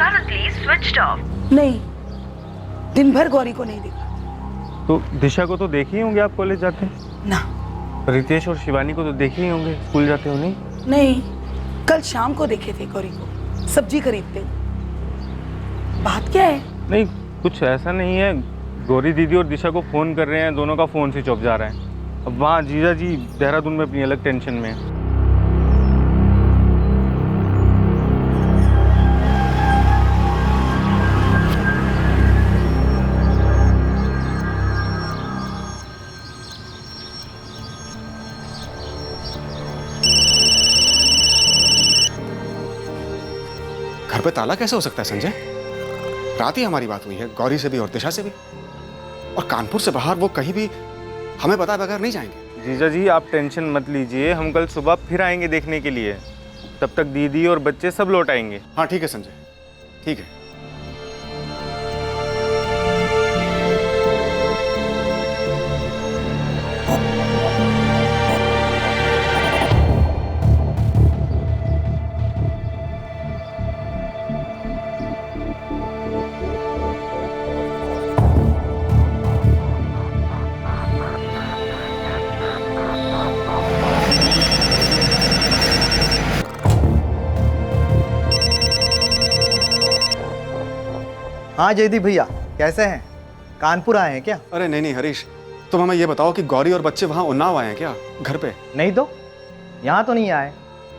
currently switched off. नहीं, दिन भर गौरी को नहीं देखा। तो दिशा को तो देखे ही होंगे आप कॉलेज जाते? ना। रितेश और शिवानी को तो देखे ही होंगे स्कूल जाते हो? नहीं, कल शाम को देखे थे गौरी को सब्जी खरीदते। बात क्या है? नहीं, कुछ ऐसा नहीं है। गौरी दीदी और दिशा को फ़ोन कर रहे हैं, दोनों का फ़ोन स्विच ऑफ जा रहा है। अब वहाँ जीजा जी देहरादून में अपनी अलग टेंशन में है। घर पे ताला कैसे हो सकता है संजय? रात ही हमारी बात हुई है गौरी से भी और दिशा से भी, और कानपुर से बाहर वो कहीं भी हमें बताए बगैर नहीं जाएंगे। जीजा जी आप टेंशन मत लीजिए, हम कल सुबह फिर आएंगे देखने के लिए। तब तक दीदी और बच्चे सब लौट आएंगे। हाँ ठीक है संजय, ठीक है। हाँ जयदीप भैया, कैसे हैं? कानपुर आए हैं क्या? अरे नहीं नहीं हरीश, तुम हमें ये बताओ कि गौरी और बच्चे वहाँ उन्नाव आए हैं क्या घर पे? नहीं तो, यहाँ तो नहीं आए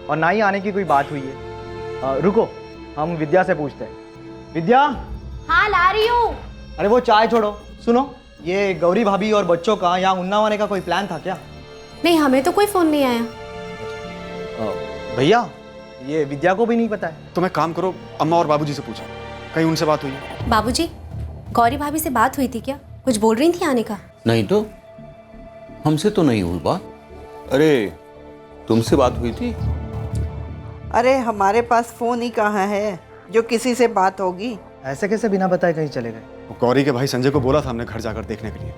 और ना ही आने की कोई बात हुई है। रुको, हम विद्या से पूछते हैं। विद्या। हाँ ला रही हूँ। अरे वो चाय छोड़ो, सुनो, ये गौरी भाभी और बच्चों का यहाँ उन्नाव आने का कोई प्लान था क्या? नहीं, हमें तो कोई फोन नहीं आया। भैया, ये विद्या को भी नहीं पता है। तुम एक काम करो, अम्मा और बाबूजी से पूछो, कहीं उनसे बात हुई है? बाबूजी, गौरी भाभी से बात हुई थी क्या? कुछ बोल रही थी आने का? नहीं तो, हमसे तो नहीं हुई बात। अरे तुमसे बात हुई थी? अरे हमारे पास फोन ही कहाँ है जो किसी से बात होगी। ऐसे कैसे बिना बताए कहीं चले गए? गौरी के भाई संजय को बोला था हमने घर जाकर देखने के लिए,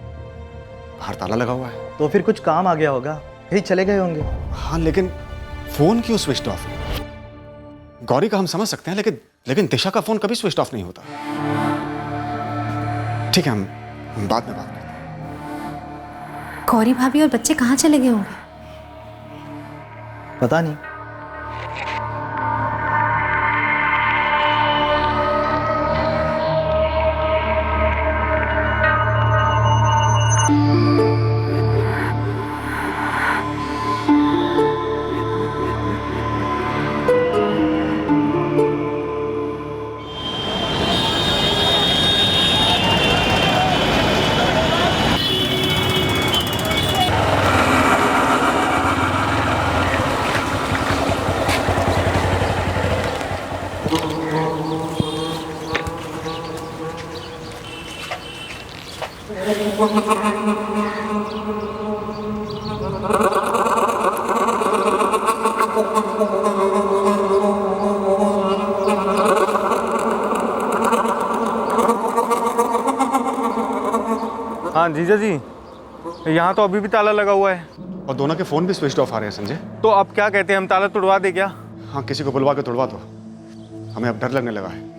बाहर ताला लगा हुआ है। तो फिर कुछ काम आ गया होगा, कहीं चले गए होंगे। हाँ लेकिन फोन क्यों स्विच ऑफ? गौरी का हम समझ सकते हैं, लेकिन दिशा का फोन कभी स्विच ऑफ नहीं होता। ठीक है, हम बाद में बात करते हैं। गौरी भाभी और बच्चे कहाँ चले गए होंगे? पता नहीं। हाँ जीजा जी, यहाँ तो अभी भी ताला लगा हुआ है और दोनों के फोन भी स्विच ऑफ आ रहे हैं संजय। तो अब क्या कहते हैं, हम ताला तोड़वा दे क्या? हाँ किसी को बुलवा के तोड़वा दो, हमें अब डर लगने लगा है।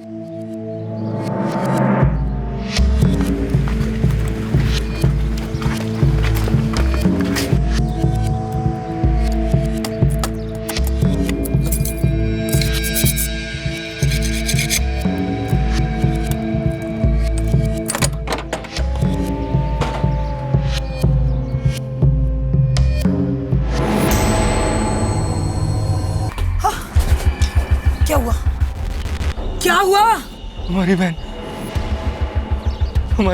क्या हुआ? क्या हुआ? हमारी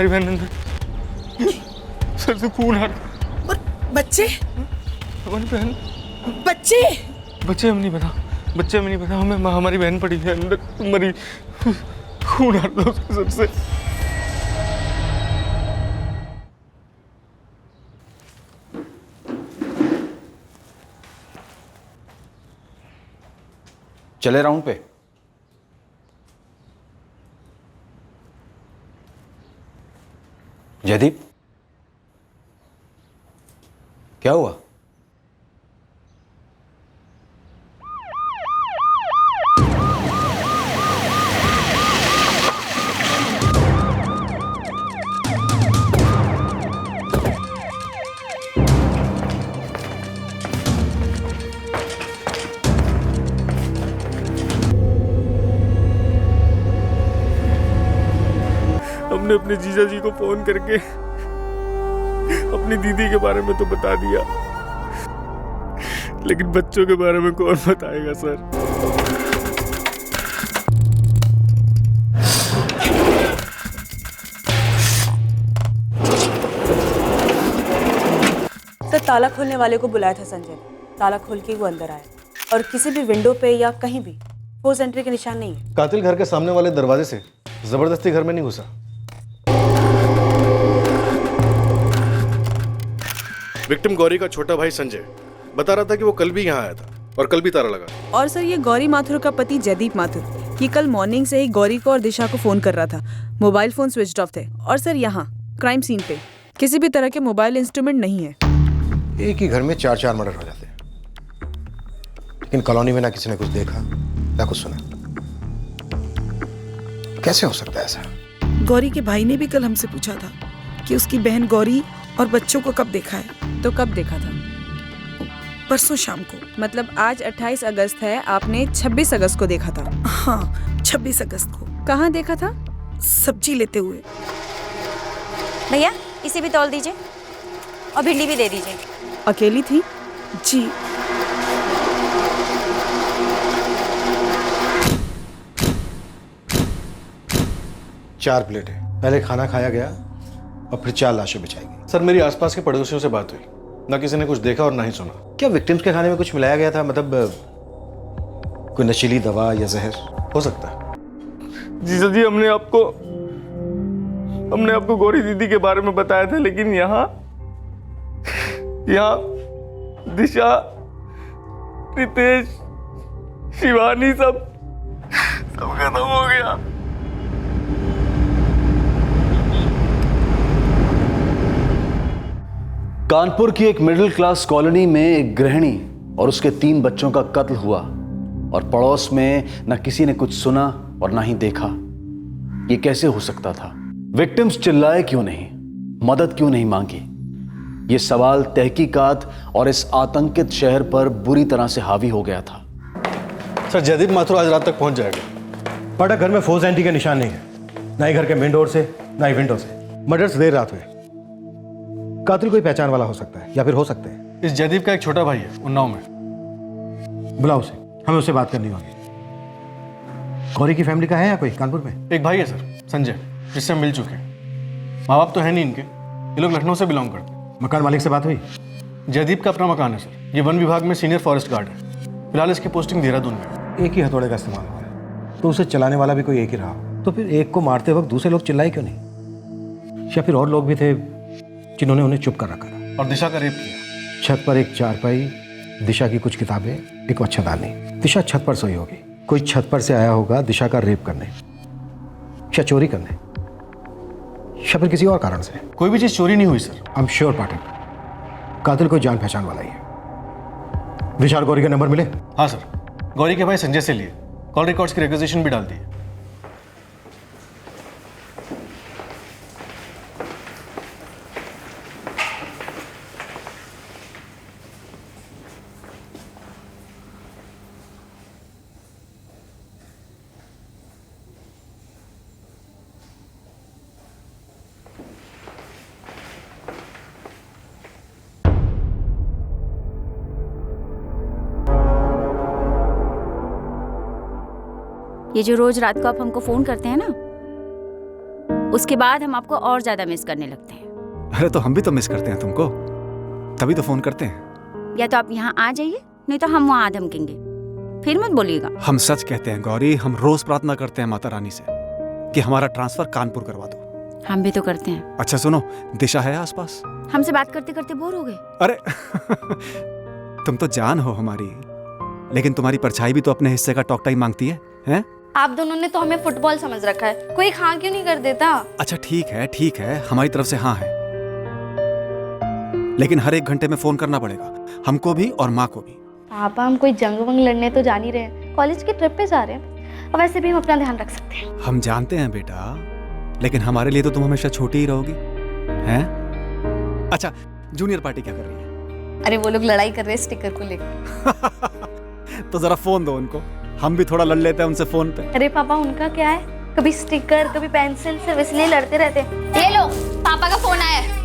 बहन अंदर सर से खून आ रहा। और बच्चे? हमारी बहन। बच्चे? बच्चे हमें नहीं पता, हमें हमारी बहन पड़ी है अंदर मरी, खून आ रहा उसके सर से। चले राउंड पे? जयदीप, क्या हुआ? हमने अपने जीजा जी को फोन करके अपनी दीदी के बारे में तो बता दिया, लेकिन बच्चों के बारे में कौन बताएगा सर? सर ताला खोलने वाले को बुलाया था संजय ने। ताला खोल के वो अंदर आया और किसी भी विंडो पे या कहीं भी फोर्स एंट्री के निशान नहीं है। कातिल घर के सामने वाले दरवाजे से जबरदस्ती घर में नहीं घुसा। विक्टिम गौरी का छोटा भाई संजय बता रहा था कि वो कल भी यहाँ आया था और कल भी ताला लगा। और सर ये गौरी माथुर का पति जयदीप माथुर, ये कल मॉर्निंग से ही गौरी को और दिशा को फोन कर रहा था। मोबाइल फोन स्विच ऑफ थे। और सर यहाँ क्राइम सीन पे किसी भी तरह के मोबाइल इंस्ट्रूमेंट नहीं है। एक ही घर में 4-4 मर्डर हो जाते हैं, लेकिन कॉलोनी में ना किसी ने कुछ देखा ना कुछ सुना। कैसे हो सकता है ऐसा? गौरी के भाई ने भी कल हमसे पूछा था कि उसकी बहन गौरी और बच्चों को कब देखा है। तो कब देखा था? परसों शाम को। मतलब आज 28 अगस्त है, आपने 26 अगस्त को देखा था? हाँ, 26 अगस्त को। कहाँ देखा था? सब्जी लेते हुए। भैया इसे भी तौल दीजिए और भिंडी भी दे दीजिए। अकेली थी? जी। चार प्लेटें, पहले खाना खाया गया और फिर 4 लाशें बिछाई गई। सर मेरी आसपास के पड़ोसियों से बात हुई, ना किसी ने कुछ देखा और ना ही सुना। क्या विक्टिम्स के खाने में कुछ मिलाया गया था? मतलब कोई नशीली दवा या जहर हो सकता है? जीजा जी हमने आपको गौरी दीदी के बारे में बताया था, लेकिन यहाँ दिशा, रितेश, शिवानी सब खत्म हो गया। कानपुर की एक मिडिल क्लास कॉलोनी में एक गृहिणी और उसके 3 बच्चों का कत्ल हुआ और पड़ोस में न किसी ने कुछ सुना और ना ही देखा। ये कैसे हो सकता था? विक्टिम्स चिल्लाए क्यों नहीं, मदद क्यों नहीं मांगी? ये सवाल तहकीकात और इस आतंकित शहर पर बुरी तरह से हावी हो गया था। सर जयदीप माथुर आज रात तक पहुंच जाएगा। पटा घर में फोर्स एंट्री का निशान नहीं है, ना ही घर के मेन डोर से ना ही विंडो से। मर्डर्स देर रात हुए। कातिल कोई पहचान वाला हो सकता है या फिर हो सकते हैं। इस जयदीप का एक छोटा भाई है उन्नाव में। बुलाओ उसे, हमें उससे बात करनी होगी। गौरी की फैमिली का है या कोई कानपुर में? एक भाई है सर संजय, जिससे हम मिल चुके हैं। माँ बाप तो है नहीं इनके, ये लोग लखनऊ से बिलोंग करते हैं। मकान मालिक से बात हुई? जयदीप का अपना मकान है सर, ये वन विभाग में सीनियर फॉरेस्ट गार्ड है। फिलहाल इसकी पोस्टिंग देहरादून में है। एक ही हथौड़े का इस्तेमाल हुआ है, तो उसे चलाने वाला भी कोई एक ही रहा। तो फिर एक को मारते वक्त दूसरे लोग चिल्लाए क्यों नहीं? या फिर और लोग भी थे जिन्होंने उन्हें चुप कर रखा था? और दिशा का रेप किया। छत पर एक चारपाई, दिशा की कुछ किताबें, एक मच्छरदानी। दिशा छत पर सोई होगी, कोई छत पर से आया होगा दिशा का रेप करने या चोरी करने या फिर किसी और कारण से। कोई भी चीज चोरी नहीं हुई सर। आई एम श्योर पाठक, कातिल कोई जान पहचान वाला ही है। दिशा और गौरी के नंबर मिले? हाँ सर, गौरी के भाई संजय से लिए, कॉल रिकॉर्ड्स की रिक्वेजिशन भी डाल दी है। ये जो रोज रात को आप हमको फोन करते हैं ना, उसके बाद हम आपको और ज्यादा मिस करने लगते हैं। अरे तो हम भी तो मिस करते हैं तुमको, तभी तो फोन करते हैं। या तो आप यहाँ आ जाइए, नहीं तो हम वहाँ धमकेंगे। फिर मत बोलिएगा। हम सच कहते हैं गौरी, हम रोज प्रार्थना करते हैं माता रानी से कि हमारा ट्रांसफर कानपुर करवा दो। हम भी तो करते हैं। अच्छा सुनो, दिशा है आसपास? हमसे बात करते करते बोर हो गए। अरे तुम तो जान हो हमारी, लेकिन तुम्हारी परछाई भी तो अपने हिस्से का टॉक टाइम मांगती है, हैं? आप दोनों ने तो हमें फुटबॉल समझ रखा है, कोई हाँ क्यों नहीं कर देता? अच्छा ठीक है, हमारी तरफ से हाँ है, लेकिन हर 1 घंटे में फोन करना पड़ेगा हमको भी और माँ को भी। पापा हम कोई जंग वंग लड़ने तो जा नहीं रहे, कॉलेज की ट्रिप पे जा रहे हैं, और वैसे भी हम अपना ध्यान रख सकते हैं। हम जानते हैं बेटा, लेकिन हमारे लिए तो तुम हमेशा छोटी ही रहोगी, हैं? अच्छा जूनियर पार्टी क्या कर रही है? अरे वो लोग लड़ाई कर रहे हैं स्टिकर को लेकर। तो जरा फोन दो उनको, हम भी थोड़ा लड़ लेते हैं उनसे फोन पे। अरे पापा उनका क्या है, कभी स्टिकर कभी पेंसिल, सिर्फ इसलिए लड़ते रहते हैं। ये लो, पापा का फोन आया है।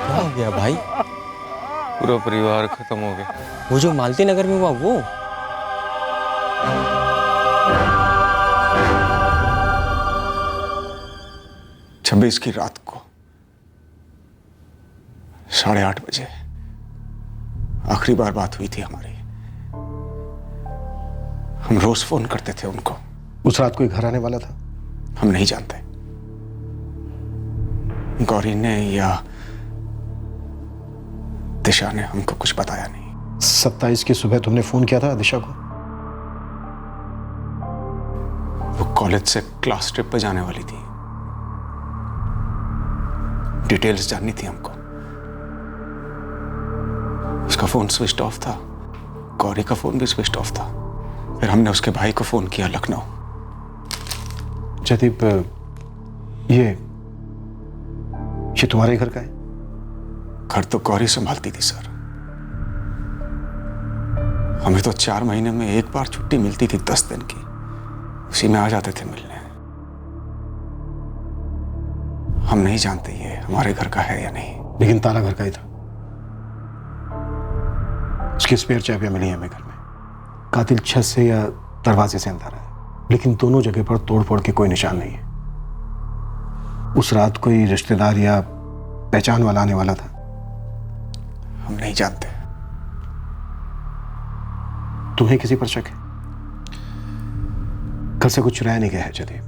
क्या हो गया भाई? पूरा परिवार खत्म हो गया। वो जो मालती नगर में हुआ वो? छब्बीस की रात को 8:30 बजे आखिरी बार बात हुई थी हमारी। हम रोज फोन करते थे उनको। उस रात कोई घर आने वाला था? हम नहीं जानते। गौरी ने या दिशा ने हमको कुछ बताया नहीं। 27 की सुबह तुमने फोन किया था दिशा को? वो कॉलेज से क्लास ट्रिप पे जाने वाली थी। डिटेल्स जाननी थी हमको। उसका फोन स्विच ऑफ था, गौरी का फोन भी स्विच ऑफ था। फिर हमने उसके भाई को फोन किया लखनऊ। जयदीप, ये तुम्हारे घर का है? घर तो गौरी संभालती थी सर। हमें तो 4 महीने में एक बार छुट्टी मिलती थी 10 दिन की, उसी में आ जाते थे मिलने। हम नहीं जानते ये हमारे घर का है या नहीं। लेकिन ताला घर का ही था। उसकी स्पेयर चाबियां मिली हमें घर में। कातिल छत से या दरवाजे से अंदर आया, लेकिन दोनों जगह पर तोड़ फोड़ के कोई निशान नहीं है। उस रात कोई रिश्तेदार या पहचान वाला आने वाला था? हम नहीं जानते। तुम्हें किसी पर शक है? कल से कुछ चुराया नहीं गया है जयदीप?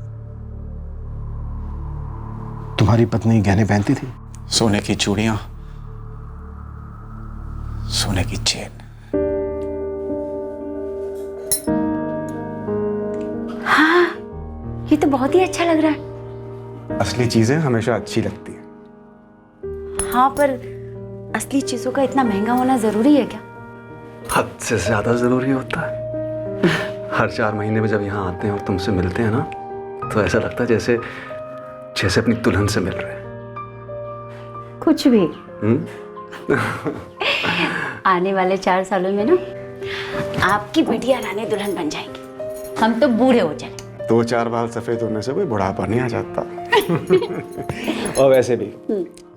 तुम्हारी पत्नी गहने पहनती थी? सोने की चूड़ियां, सोने की चेन। हाँ, ये तो बहुत ही अच्छा लग रहा है। असली चीजें हमेशा अच्छी लगती हैं। हाँ, पर असली चीजों का इतना महंगा होना जरूरी है क्या? हद से ज्यादा जरूरी होता है। हर 4 महीने में जब यहाँ आते हैं और तुमसे मिलते हैं ना, तो ऐसा लगता है जैसे अपनी दुल्हन से मिल रहे हैं। कुछ भी। आने वाले 4 सालों में ना आपकी बिटिया रानी दुल्हन बन जाएगी। हम तो बूढ़े हो जाएंगे। 2-4 बाल सफेद होने से कोई बुढ़ापा नहीं आ जाता। और वैसे भी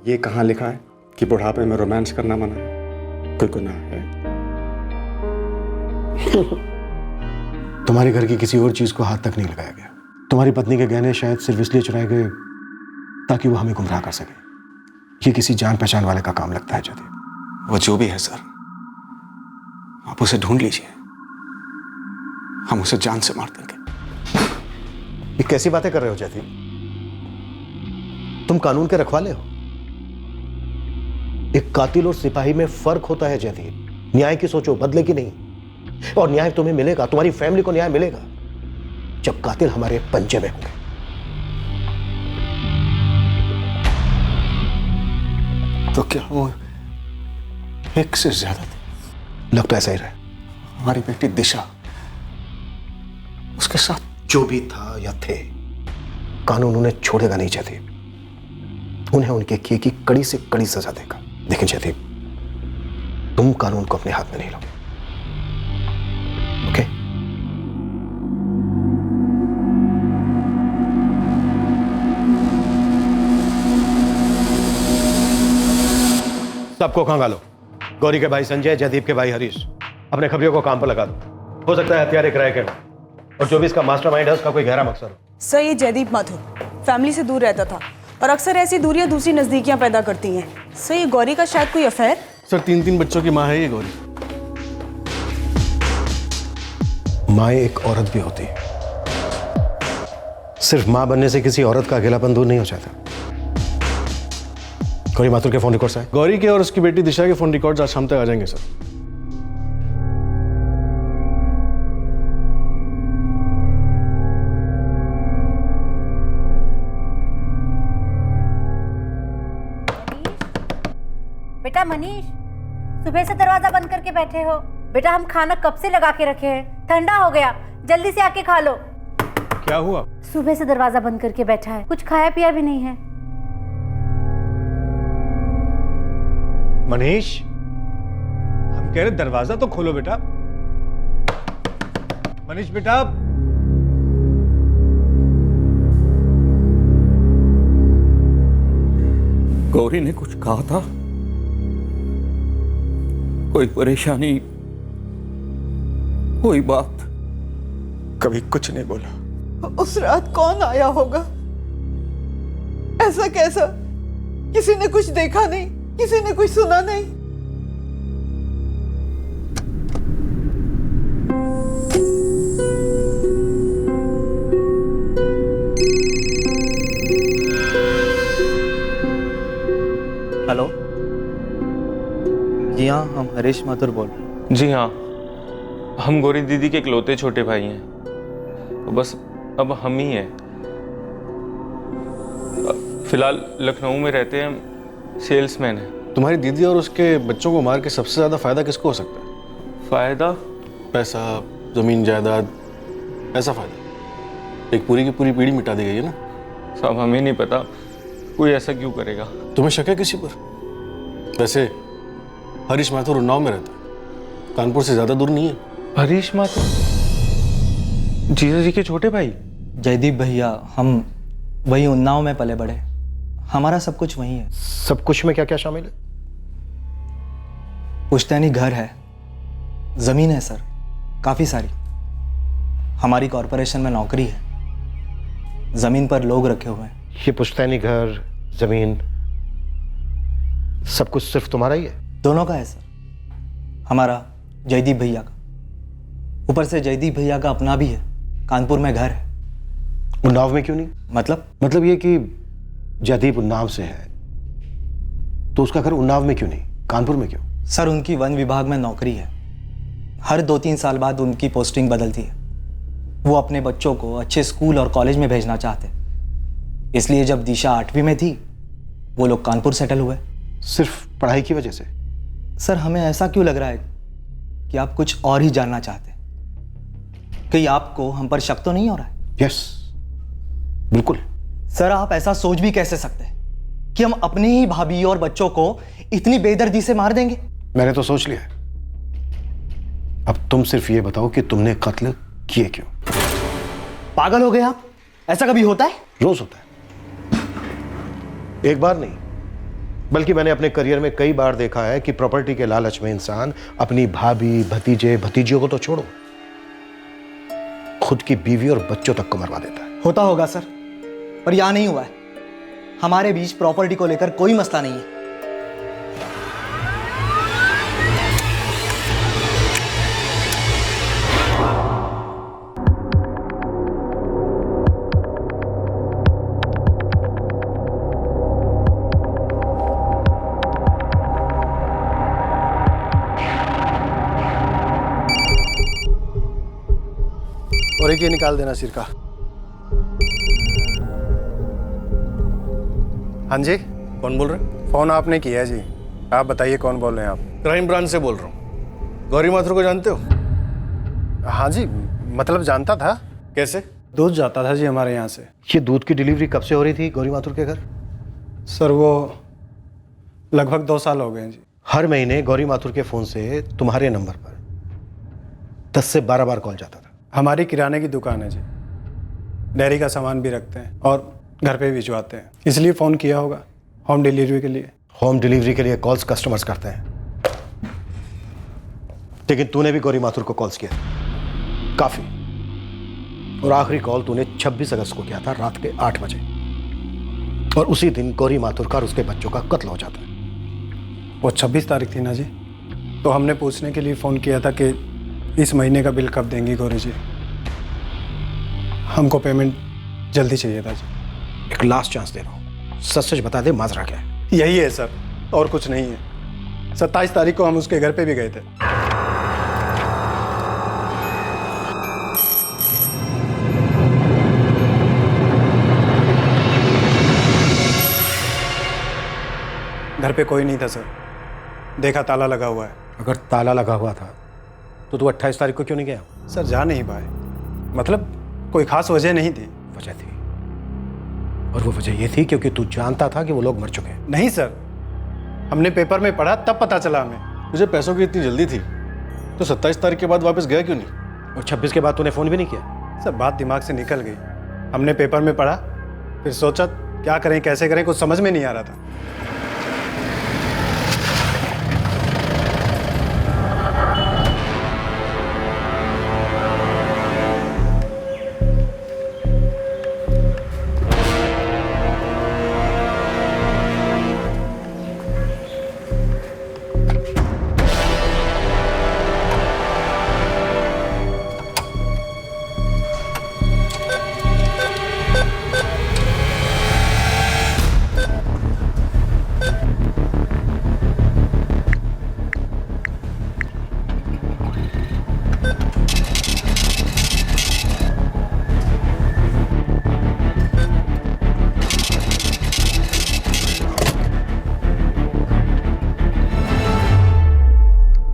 ये कहाँ लिखा है कि बुढ़ापे में रोमांस करना मना है? कोई गुनाह है? तुम्हारे घर की किसी और चीज को हाथ तक नहीं लगाया गया। तुम्हारी पत्नी के गहने शायद सिर्फ इसलिए चुराए गए ताकि वो हमें गुमराह कर सके। ये किसी जान पहचान वाले का काम लगता है जयदीप। वो जो भी है सर, आप उसे ढूंढ लीजिए, हम उसे जान से मार देंगे। ये कैसी बातें कर रहे हो जयदीप? तुम कानून के रखवाले हो। एक कातिल और सिपाही में फर्क होता है जयदीप। न्याय की सोचो, बदले की नहीं। और न्याय तुम्हें मिलेगा, तुम्हारी फैमिली को न्याय मिलेगा जब कातिल हमारे पंजे में होंगे। तो क्या वो एक से ज्यादा थे? लग तो ऐसा ही रहा है। हमारी बेटी दिशा, उसके साथ जो भी था या थे, कानून उन्हें छोड़ेगा नहीं जयदीप। उन्हें उनके किए की कड़ी से कड़ी सजा देगा। लेकिन जयदीप, तुम कानून को अपने हाथ में नहीं लोगे। ओके? सबको खंगालो। गौरी के भाई संजय, जयदीप के भाई हरीश, अपने खबरियों को काम पर लगा दो। हो सकता है हथियार एक रैकेट और जो भी इसका मास्टरमाइंड है उसका कोई गहरा मकसद हो। सर, ये जयदीप माथुर फैमिली से दूर रहता था और अक्सर ऐसी दूरियां दूसरी नजदीकियां पैदा करती हैं। सर, ये गौरी का शायद कोई अफेयर? सर, 3 बच्चों की माँ है ये गौरी। माँ एक औरत भी होती है। सिर्फ माँ बनने से किसी औरत का अकेलापन दूर नहीं हो जाता। गौरी माथुर के फोन रिकॉर्ड्स आए? गौरी के और उसकी बेटी दिशा के फोन रिकॉर्ड्स आज शाम तक आ जाएंगे सर। बेटा मनीष, सुबह से दरवाजा बंद करके बैठे हो। बेटा हम खाना कब से लगा के रखे हैं, ठंडा हो गया, जल्दी से आके खा लो। क्या हुआ? सुबह से दरवाजा बंद करके बैठा है, कुछ खाया पिया भी नहीं है। मनीष, हम कह रहे दरवाजा तो खोलो बेटा। मनीष बेटा, गौरी ने कुछ कहा था? कोई परेशानी, कोई बात? कभी कुछ नहीं बोला। उस रात कौन आया होगा? ऐसा कैसा? किसी ने कुछ देखा नहीं, किसी ने कुछ सुना नहीं? हेलो, जी हाँ, हम हरीश माथुर बोल रहे हैं। जी हाँ, हम गौरी दीदी के इकलौते छोटे भाई हैं, तो बस अब हम ही हैं। फिलहाल लखनऊ में रहते हैं, सेल्समैन है। तुम्हारी दीदी और उसके बच्चों को मार के सबसे ज्यादा फायदा किसको हो सकता है? फायदा? पैसा, जमीन जायदाद, ऐसा फायदा। एक पूरी की पूरी पीढ़ी मिटा दी गई है ना। साहब हमें नहीं पता, कोई ऐसा क्यों करेगा। तुम्हें शक है किसी पर? वैसे हरीश माथुर उन्नाव में रहता है, कानपुर से ज्यादा दूर नहीं है। हरीश माथुर जीजा जी के छोटे भाई? जयदीप भैया, हम वही उन्नाव में पले बड़े, हमारा सब कुछ वही है। सब कुछ में क्या क्या शामिल है? पुश्तैनी घर है, जमीन है सर, काफी सारी। हमारी कॉरपोरेशन में नौकरी है, जमीन पर लोग रखे हुए हैं। ये पुश्तैनी घर, जमीन, सब कुछ सिर्फ तुम्हारा ही है? दोनों का है सर, हमारा, जयदीप भैया का। ऊपर से जयदीप भैया का अपना भी है, कानपुर में घर है। उन्नाव में क्यों नहीं? मतलब ये कि जयदीप उन्नाव से है तो उसका घर उन्नाव में क्यों नहीं, कानपुर में क्यों? सर उनकी वन विभाग में नौकरी है, हर 2-3 साल बाद उनकी पोस्टिंग बदलती है। वो अपने बच्चों को अच्छे स्कूल और कॉलेज में भेजना चाहते, इसलिए जब दिशा 8वीं में थी वो लोग कानपुर सेटल हुए। सिर्फ पढ़ाई की वजह से? सर हमें ऐसा क्यों लग रहा है कि आप कुछ और ही जानना चाहते हैं? कहीं आपको हम पर शक तो नहीं हो रहा है? यस, बिल्कुल। सर आप ऐसा सोच भी कैसे सकते हैं कि हम अपनी ही भाभी और बच्चों को इतनी बेदर्दी से मार देंगे? मैंने तो सोच लिया है। अब तुम सिर्फ ये बताओ कि तुमने कत्ल किए क्यों? पागल हो गए आप? ऐसा कभी होता है? रोज होता है, एक बार नहीं, बल्कि मैंने अपने करियर में कई बार देखा है कि प्रॉपर्टी के लालच में इंसान अपनी भाभी, भतीजे, भतीजियों को तो छोड़ो, खुद की बीवी और बच्चों तक को मरवा देता है। होता होगा सर, पर यहां नहीं हुआ है। हमारे बीच प्रॉपर्टी को लेकर कोई मसला नहीं है। और एक ये निकाल देना सिर का। हाँ जी, कौन बोल रहे हैं? फोन आपने किया है जी, आप बताइए कौन बोल रहे हैं आप? क्राइम ब्रांच से बोल रहा हूँ। गौरी माथुर को जानते हो? हाँ जी, मतलब जानता था। कैसे? दूध जाता था जी हमारे यहाँ से। ये दूध की डिलीवरी कब से हो रही थी गौरी माथुर के घर? सर वो लगभग 2 साल हो गए हैं जी। हर महीने गौरी माथुर के फ़ोन से तुम्हारे नंबर पर 10 से 12 बार कॉल जाता था। हमारी किराने की दुकान है जी, डेयरी का सामान भी रखते हैं और घर पे भिजवाते हैं, इसलिए फ़ोन किया होगा होम डिलीवरी के लिए। होम डिलीवरी के लिए कॉल्स कस्टमर्स करते हैं, लेकिन तूने भी गौरी माथुर को कॉल्स किया, काफ़ी। और आखिरी कॉल तूने 26 अगस्त को किया था रात के 8 बजे, और उसी दिन गौरी माथुर का और उसके बच्चों का कत्ल हो जाता है। वो 26 तारीख थी ना जी, तो हमने पूछने के लिए फ़ोन किया था कि इस महीने का बिल कब देंगी गौरी जी? हमको पेमेंट जल्दी चाहिए था जी। एक लास्ट चांस दे रहा हूँ, सच सच बता दे माजरा क्या है? यही है सर, और कुछ नहीं है। 27 तारीख को हम उसके घर पे भी गए थे। घर पे कोई नहीं था सर, देखा ताला लगा हुआ है। अगर ताला लगा हुआ था तो तू 28 तारीख को क्यों नहीं गया? सर जा नहीं पाए, मतलब कोई खास वजह नहीं थी। वजह थी, और वो वजह ये थी क्योंकि तू जानता था कि वो लोग मर चुके हैं। नहीं सर, हमने पेपर में पढ़ा तब पता चला हमें। मुझे पैसों की इतनी जल्दी थी तो 27 तारीख के बाद वापस गया क्यों नहीं? और 26 के बाद तूने फ़ोन भी नहीं किया? सर बात दिमाग से निकल गई। हमने पेपर में पढ़ा, फिर सोचा क्या करें कैसे करें, कुछ समझ में नहीं आ रहा था।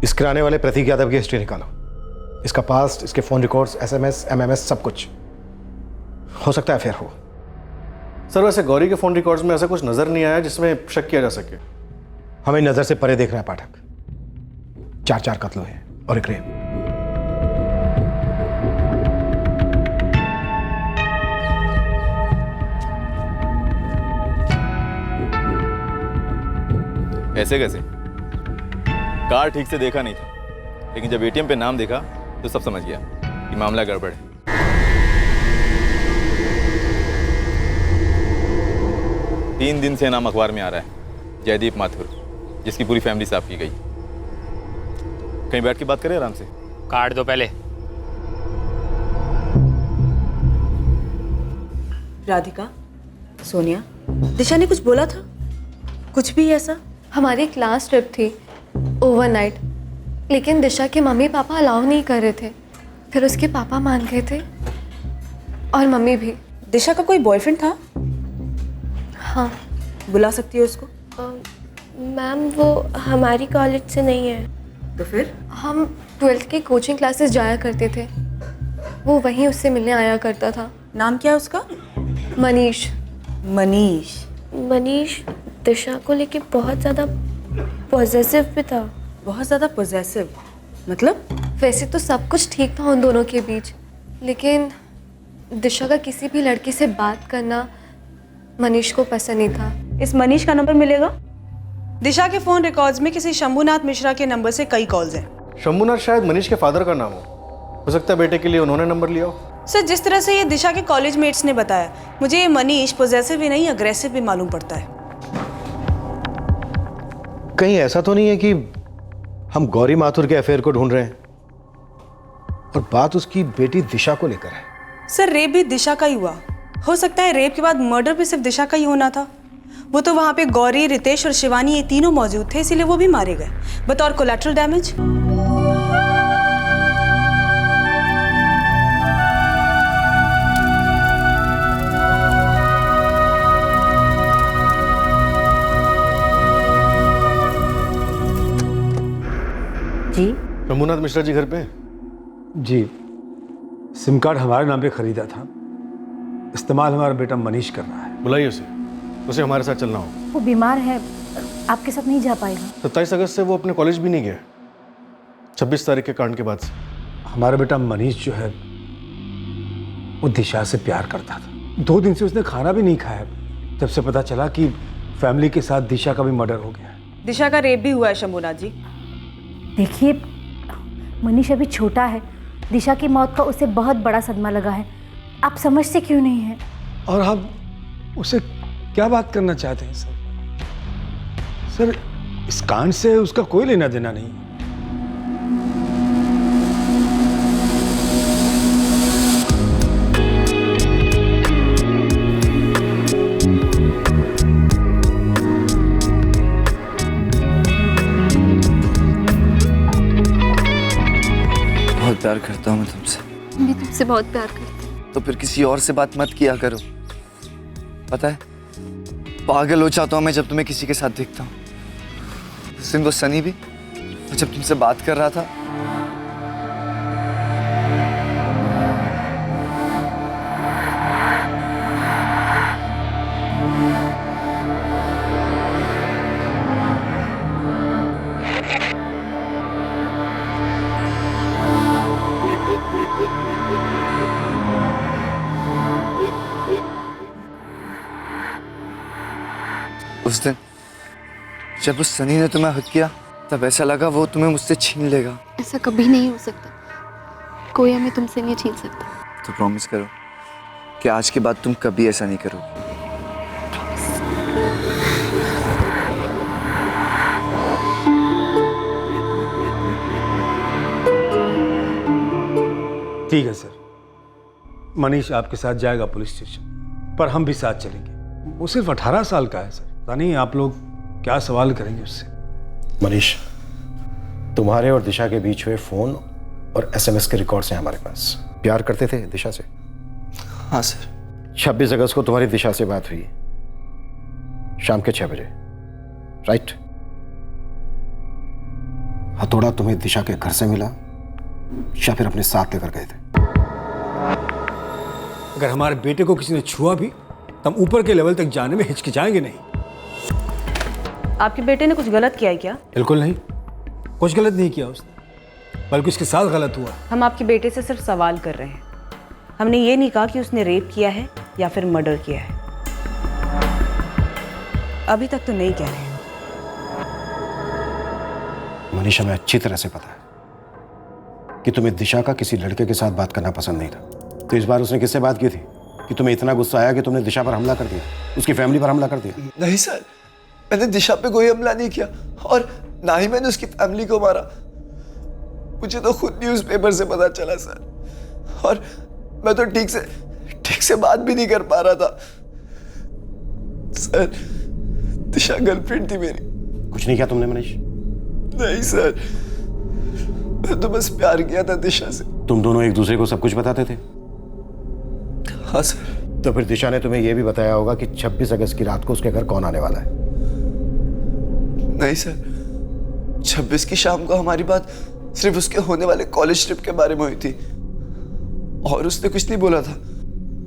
इस किराने वाले प्रतीक यादव की हिस्ट्री निकालो, इसका पास्ट, इसके फोन रिकॉर्ड्स, SMS, MMS सब कुछ। हो सकता है फिर हो। सर वैसे गौरी के फोन रिकॉर्ड्स में ऐसा कुछ नजर नहीं आया जिसमें शक किया जा सके। हमें नजर से परे देखना है पाठक। 4 कत्ल हुए और एक रेप। ऐसे कैसे? कार्ड ठीक से देखा नहीं था, लेकिन जब ATM पे नाम देखा तो सब समझ गया कि मामला गड़बड़ है। तीन दिन से नाम अखबार में आ रहा है, जयदीप माथुर, जिसकी पूरी फैमिली साफ की गई। कहीं बैठ के बात करें आराम से। कार्ड दो पहले। राधिका, सोनिया, दिशा ने कुछ बोला था? कुछ भी ऐसा? हमारी क्लास ट्रिप थी ओवरनाइट, लेकिन दिशा के मम्मी पापा अलाउ नहीं कर रहे थे। फिर उसके पापा मान गए थे और मम्मी भी। दिशा का कोई बॉयफ्रेंड था? हाँ। बुला सकती हो उसको? मैम वो हमारी कॉलेज से नहीं है। तो फिर? हम 12th की कोचिंग क्लासेस जाया करते थे, वो वहीं उससे मिलने आया करता था। नाम क्या है उसका? मनीष। मनीष? मनीष दिशा को लेके बहुत ज़्यादा पॉजेसिव भी था। बहुत ज़्यादा पॉजेसिव मतलब? वैसे तो सब कुछ ठीक था उन दोनों के बीच, लेकिन दिशा का किसी भी लड़की से बात करना मनीष को पसंद नहीं था। इस मनीष का नंबर मिलेगा? दिशा के फ़ोन रिकॉर्ड्स में किसी शंभुनाथ मिश्रा के नंबर से कई कॉल्स हैं। शंभुनाथ शायद मनीष के फादर का नाम हो सकता है बेटे के लिए उन्होंने नंबर लिया हो। सर जिस तरह से ये दिशा के कॉलेज मेट्स ने बताया, मुझे ये मनीष पॉजेसिव ही नहीं अग्रेसिव भी मालूम पड़ता है। कहीं ऐसा तो नहीं है कि हम गौरी माथुर के अफेयर को ढूंढ रहे हैं और बात उसकी बेटी दिशा को लेकर है? सर रेप भी दिशा का ही हुआ, हो सकता है रेप के बाद मर्डर भी सिर्फ दिशा का ही होना था। वो तो वहाँ पे गौरी, रितेश और शिवानी ये तीनों मौजूद थे, इसीलिए वो भी मारे गए बतौर कोलैटरल डैमेज। जी शंभुनाथ मिश्रा जी घर पे? जी, सिम कार्ड हमारे नाम पे खरीदा था, इस्तेमाल हमारा बेटा मनीष कर रहा है। बुलाइए उसे हमारे साथ चलना होगा। वो बीमार है, आपके साथ नहीं जा पाएगा। 27 अगस्त से वो अपने कॉलेज भी नहीं गया, 26 तारीख के कांड के बाद से। हमारा बेटा मनीष जो है वो दिशा से प्यार करता था। 2 दिन से उसने खाना भी नहीं खाया जब से पता चला कि फैमिली के साथ दिशा का भी मर्डर हो गया। दिशा का रेप भी हुआ है शंभुनाथ जी। देखिए मनीष अभी छोटा है, दिशा की मौत का उसे बहुत बड़ा सदमा लगा है, आप समझते क्यों नहीं हैं? और हम उसे क्या बात करना चाहते हैं सर? सर इस कांड से उसका कोई लेना देना नहीं। करता हूँ मैं तुमसे। मैं तुमसे बहुत प्यार करती हूँ। तो फिर किसी और से बात मत किया करो। पता है, पागल हो जाता हूँ मैं जब तुम्हें किसी के साथ देखता हूँ। उस दिन वो सनी भी जब तुमसे बात कर रहा था, उस दिन जब उस सनी ने तुम्हें हक किया तब ऐसा लगा वो तुम्हें मुझसे छीन लेगा। ऐसा कभी नहीं हो सकता, कोई हमें तुमसे नहीं छीन सकता। तो प्रॉमिस करो कि आज के बाद तुम कभी ऐसा नहीं करोगे। ठीक है सर, मनीष आपके साथ जाएगा पुलिस स्टेशन, पर हम भी साथ चलेंगे। वो सिर्फ 18 साल का है सर, पता नहीं आप लोग क्या सवाल करेंगे उससे। मनीष, तुम्हारे और दिशा के बीच हुए फोन और एसएमएस के रिकॉर्ड्स हैं हमारे पास। प्यार करते थे दिशा से? हाँ सर। 26 अगस्त को तुम्हारी दिशा से बात हुई शाम के 6 बजे, राइट? हथौड़ा तुम्हें दिशा के घर से मिला या फिर अपने साथ लेकर गए थे? अगर हमारे बेटे को किसी ने छुआ भी तो हम ऊपर के लेवल तक जाने में हिचकिचाएंगे नहीं। आपके बेटे ने कुछ गलत किया है क्या? बिल्कुल नहीं, कुछ गलत नहीं किया उसने, बल्कि उसके साथ गलत हुआ। हम आपके बेटे से सिर्फ सवाल कर रहे हैं, हमने ये नहीं कहा कि उसने रेप किया है या फिर मर्डर किया है। अभी तक तो नहीं कह रहे। मनीषा, हमें अच्छी तरह से पता है कि तुम्हें दिशा का किसी लड़के के साथ बात करना पसंद नहीं था। तो इस बार उसने किससे बात की थी कि तुम्हें इतना गुस्सा आया कि तुमने दिशा पर हमला कर दिया, उसकी फैमिली पर हमला कर दिया? नहीं सर, मैंने दिशा पे कोई हमला नहीं किया और ना ही मैंने उसकी फैमिली को मारा। मुझे तो खुद न्यूज़पेपर से पता चला सर, और मैं तो ठीक से बात भी नहीं कर पा रहा था सर। दिशा गर्लफ्रेंड थी मेरी। कुछ नहीं किया तुमने मनीष? नहीं सर, मैं तो बस प्यार किया था दिशा से। तुम दोनों एक दूसरे को सब कुछ बताते थे? हाँ सर। तो फिर दिशा ने तुम्हें यह भी बताया होगा कि 26 अगस्त की रात को उसके घर कौन आने वाला है? नहीं सर, 26 की शाम को हमारी बात सिर्फ उसके होने वाले कॉलेज ट्रिप के बारे में हुई थी और उसने कुछ नहीं बोला था।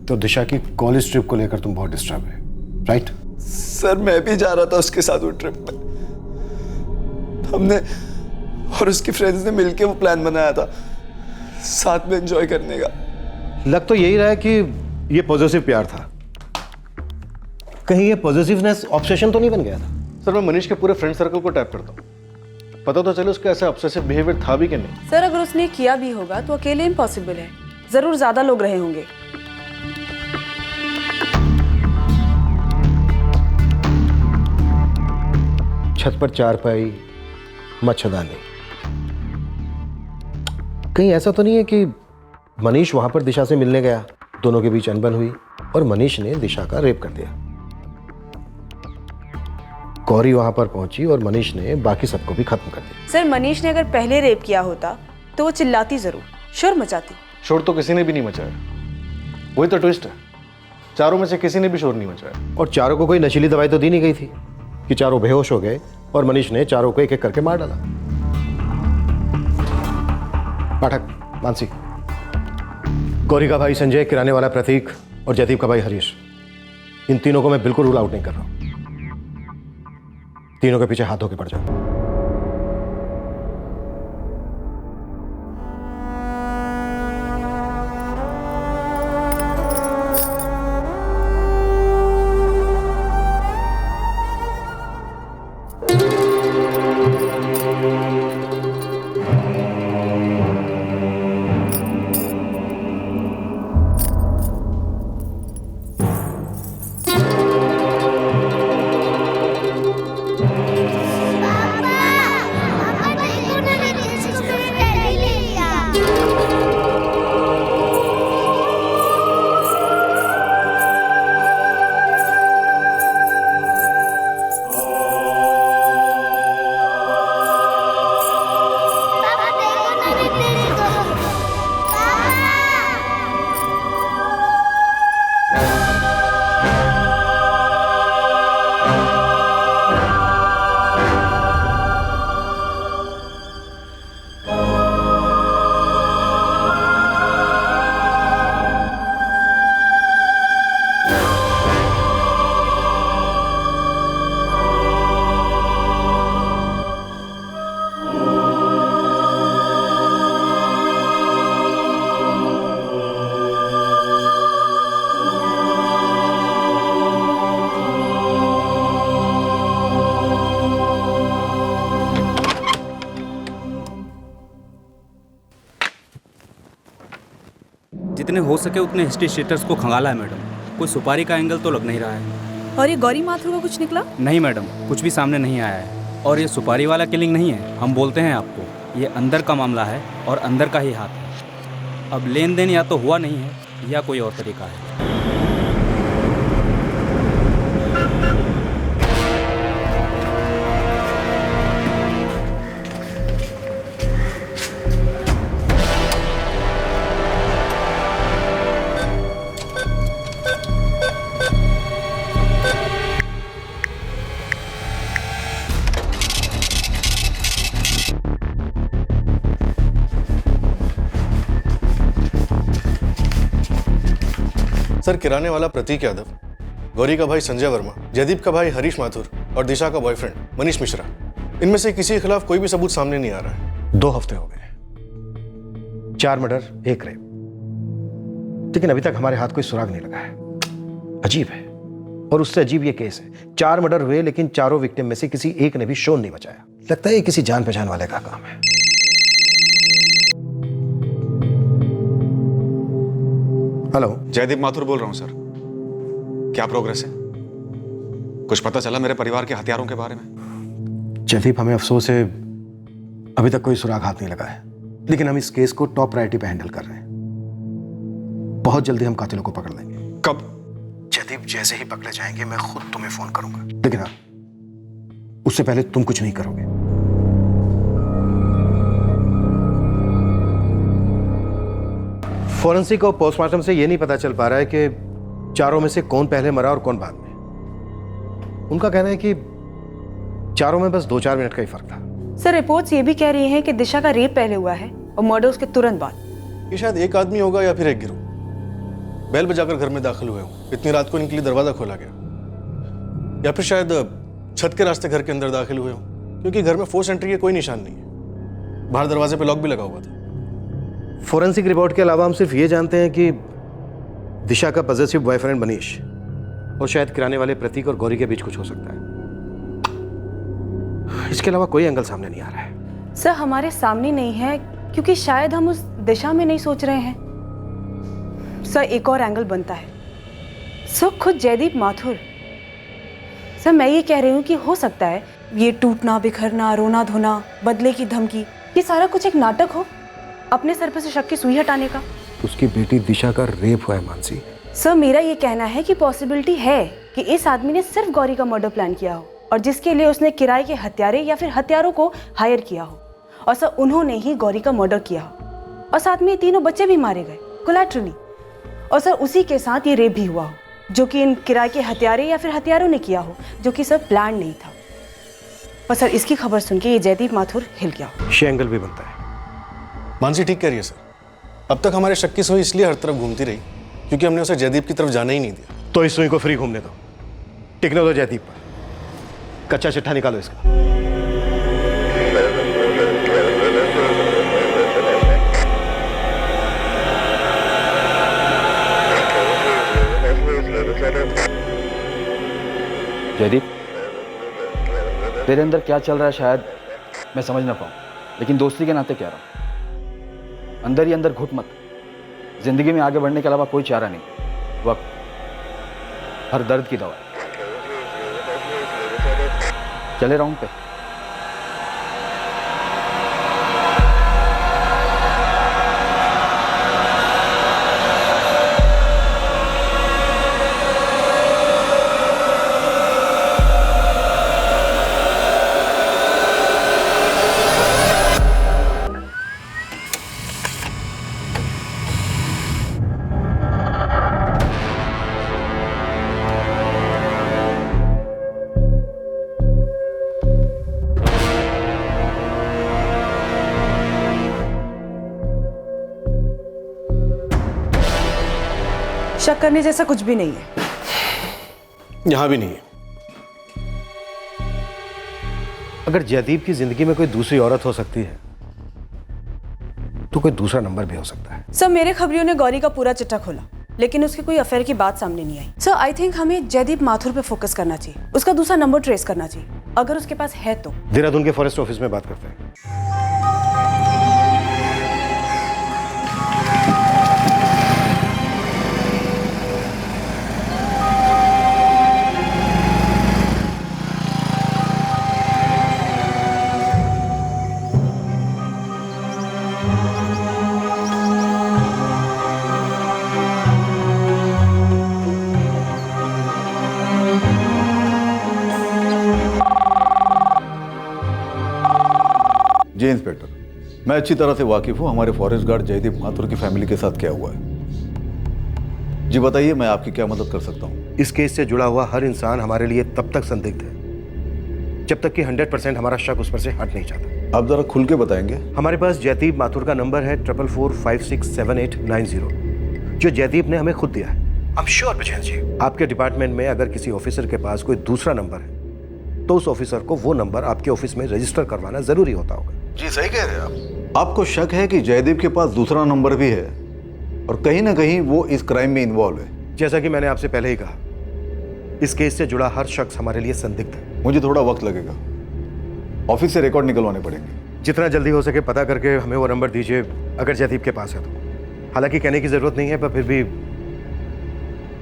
तो दिशा की कॉलेज ट्रिप को लेकर तुम बहुत डिस्टर्ब है, राइट? सर, मैं भी जा रहा था उसके साथ वो ट्रिप पे। हमने और उसकी फ्रेंड्स ने मिलके वो प्लान बनाया था साथ में एंजॉय करने का। लग तो यही रहा है कि ये पॉजिटिव प्यार था। कहीं ये पॉजिटिवनेस ऑब्सेशन तो नहीं बन गया था? सर, मैं मनीष के पूरे फ्रेंड सर्कल को टैप करता हूँ, पता तो चले उसका ऐसा ऑब्सेसिव बिहेवियर था भी कि नहीं। सर, अगर उसने किया भी होगा तो अकेले इम्पॉसिबल है, जरूर ज्यादा लोग रहे होंगे। छत पर चारपाई, मच्छरदानी, कहीं ऐसा तो नहीं है कि मनीष वहां पर दिशा से मिलने गया, दोनों के बीच अनबन हुई और मनीष ने दिशा का रेप कर दिया? गौरी वहां पर पहुंची और मनीष ने बाकी सबको भी खत्म कर दिया। सर, मनीष ने अगर पहले रेप किया होता तो वो चिल्लाती जरूर, शोर मचाती। शोर तो किसी ने भी नहीं मचाया, वही तो ट्विस्ट है। चारों में से किसी ने भी शोर नहीं मचाया। और चारों को कोई नशीली दवाई तो दी नहीं गई थी कि चारों बेहोश हो गए और मनीष ने चारों को एक एक करके मार डाला? पाठक, मानसी, गौरी का भाई संजय, किराने वाला प्रतीक और जयदीप का भाई हरीश, इन तीनों को मैं बिल्कुल रूल आउट नहीं कर रहा हूं। तीनों के पीछे हाथ धो के पड़ जाओ। जितने हो सके उतने हिस्ट्री शीटर्स को खंगाला है मैडम। कोई सुपारी का एंगल तो लग नहीं रहा है। और ये गौरी माथुर का कुछ निकला? नहीं मैडम, कुछ भी सामने नहीं आया है। और ये सुपारी वाला किलिंग नहीं है, हम बोलते हैं आपको, ये अंदर का मामला है और अंदर का ही हाथ है। अब लेन देन या तो हुआ नहीं है या कोई और तरीका है। सर, किराने वाला प्रतीक यादव, गौरी का भाई संजय वर्मा, जयदीप का भाई हरीश माथुर और दिशा का बॉयफ्रेंड मनीष मिश्रा, इनमें से किसी के खिलाफ कोई भी सबूत सामने नहीं आ रहा है। 2 हफ्ते हो गए, 4 मर्डर 1 रेप, लेकिन अभी तक हमारे हाथ कोई सुराग नहीं लगा है। अजीब है। और उससे अजीब ये केस है, 4 मर्डर हुए लेकिन चारों विक्टिम में से किसी एक ने भी शोन नहीं बचाया। लगता है ये किसी जान पहचान वाले का काम है। हेलो, जयदीप माथुर बोल रहा हूं सर। क्या प्रोग्रेस है? कुछ पता चला मेरे परिवार के हथियारों के बारे में? जयदीप, हमें अफसोस है अभी तक कोई सुराग हाथ नहीं लगा है, लेकिन हम इस केस को टॉप प्रायोरिटी पे हैंडल कर रहे हैं। बहुत जल्दी हम कातिलों को पकड़ लेंगे। कब? जयदीप, जैसे ही पकड़े जाएंगे मैं खुद तुम्हें फोन करूंगा, लेकिन हाँ, उससे पहले तुम कुछ नहीं करोगे। फॉरेंसिक और पोस्टमार्टम से यह नहीं पता चल पा रहा है कि चारों में से कौन पहले मरा और कौन बाद में। उनका कहना है कि चारों में बस 2-4 मिनट का ही फर्क था। सर, रिपोर्ट्स ये भी कह रही हैं कि दिशा का रेप पहले हुआ है और मर्डर उसके तुरंत बाद। ये शायद एक आदमी होगा या फिर एक गिरोह। बेल बजाकर घर में दाखिल हुए हों, इतनी रात को इनके लिए दरवाजा खोला गया, या फिर शायद छत के रास्ते घर के अंदर दाखिल हुए हों, क्योंकि घर में फोर्स एंट्री के कोई निशान नहीं है। बाहर दरवाजे पे लॉक भी लगा हुआ था। फोरेंसिक रिपोर्ट के अलावा हम सिर्फ ये जानते हैं कि दिशा का पॉजिटिव बॉयफ्रेंड मनीष और शायद किराने वाले प्रतीक और गौरी के बीच कुछ हो सकता है। इसके अलावा कोई एंगल सामने नहीं आ रहा है। सर, हमारे सामने नहीं है क्योंकि शायद हम उस दिशा में नहीं सोच रहे हैं। सर, एक और एंगल बनता है। सर, खुद जयदीप माथुर। सर, मैं ये कह रही हूँ कि हो सकता है ये टूटना, बिखरना, रोना धोना, बदले की धमकी, ये सारा कुछ एक नाटक हो, अपने सर पे से शक की सुई हटाने का। उसकी बेटी दिशा का रेप हुआ है मानसी। सर, मेरा ये कहना है कि पॉसिबिलिटी है कि इस आदमी ने सिर्फ गौरी का मर्डर प्लान किया हो और जिसके लिए उसने किराए के हत्यारे या फिर हत्यारों को हायर किया हो, और सर उन्होंने ही गौरी का मर्डर किया हो और साथ में ये 3 बच्चे भी मारे गए कोलैटरली, और सर उसी के साथ ये रेप भी हुआ हो जो कि इन किराए के हत्यारे या फिर हत्यारों ने किया हो, जो कि सर प्लान नहीं था। और सर इसकी खबर सुन के ये जयदीप माथुर हिल गया। ये एंगल भी बनता है। मानसी ठीक कह रही है सर। अब तक हमारे शक की सुई इसलिए हर तरफ घूमती रही क्योंकि हमने उसे जयदीप की तरफ जाने ही नहीं दिया। तो इस सुई को फ्री घूमने दो, टिकने दो जयदीप पर। कच्चा चिट्ठा निकालो इसका। जयदीप, तेरे अंदर क्या चल रहा है शायद मैं समझ ना पाऊं, लेकिन दोस्ती के नाते कह रहा हूं, अंदर ही अंदर घुट मत। जिंदगी में आगे बढ़ने के अलावा कोई चारा नहीं। वक्त हर दर्द की दवा। चले राउंड पे। शक करने जैसा कुछ भी नहीं है। यहां भी नहीं है। अगर जयदीप की जिंदगी में कोई दूसरी औरत हो सकती है तो कोई दूसरा नंबर भी हो सकता है। सर, मेरे खबरियों ने गौरी का पूरा चिट्ठा खोला लेकिन उसके कोई अफेयर की बात सामने नहीं आई। सर, आई थिंक हमें जयदीप माथुर पे फोकस करना चाहिए, उसका दूसरा नंबर ट्रेस करना चाहिए, अगर उसके पास है तो। देहरादून के फॉरेस्ट ऑफिस में बात करते हैं। मैं अच्छी तरह से वाकिफ हूँ हमारे फॉरेस्ट गार्ड जयदीप माथुर की फैमिली के साथ क्या हुआ है। जी बताइए, मैं आपकी क्या मदद कर सकता हूँ। इस केस से जुड़ा हुआ हर इंसान हमारे लिए तब तक संदिग्ध है जब तक कि 100% हमारा शक उस पर से हट नहीं जाता। आप जरा खुल के बताएंगे। हमारे पास जयदीप माथुर का नंबर है 44456789 जो जयदीप ने हमें खुद दिया है। I'm sure विजय जी, आपके डिपार्टमेंट में अगर किसी ऑफिसर के पास कोई दूसरा नंबर है तो उस ऑफिसर को वो नंबर आपके ऑफिस में रजिस्टर करवाना जरूरी होता होगा। जी सही कह रहे हैं आप। आपको शक है कि जयदीप के पास दूसरा नंबर भी है और कहीं ना कहीं वो इस क्राइम में इन्वॉल्व है। जैसा कि मैंने आपसे पहले ही कहा, इस केस से जुड़ा हर शख्स हमारे लिए संदिग्ध है। मुझे थोड़ा वक्त लगेगा, ऑफिस से रिकॉर्ड निकलवाने पड़ेंगे। जितना जल्दी हो सके पता करके हमें वो नंबर दीजिए अगर जयदीप के पास है तो। हालांकि कहने की जरूरत नहीं है पर फिर भी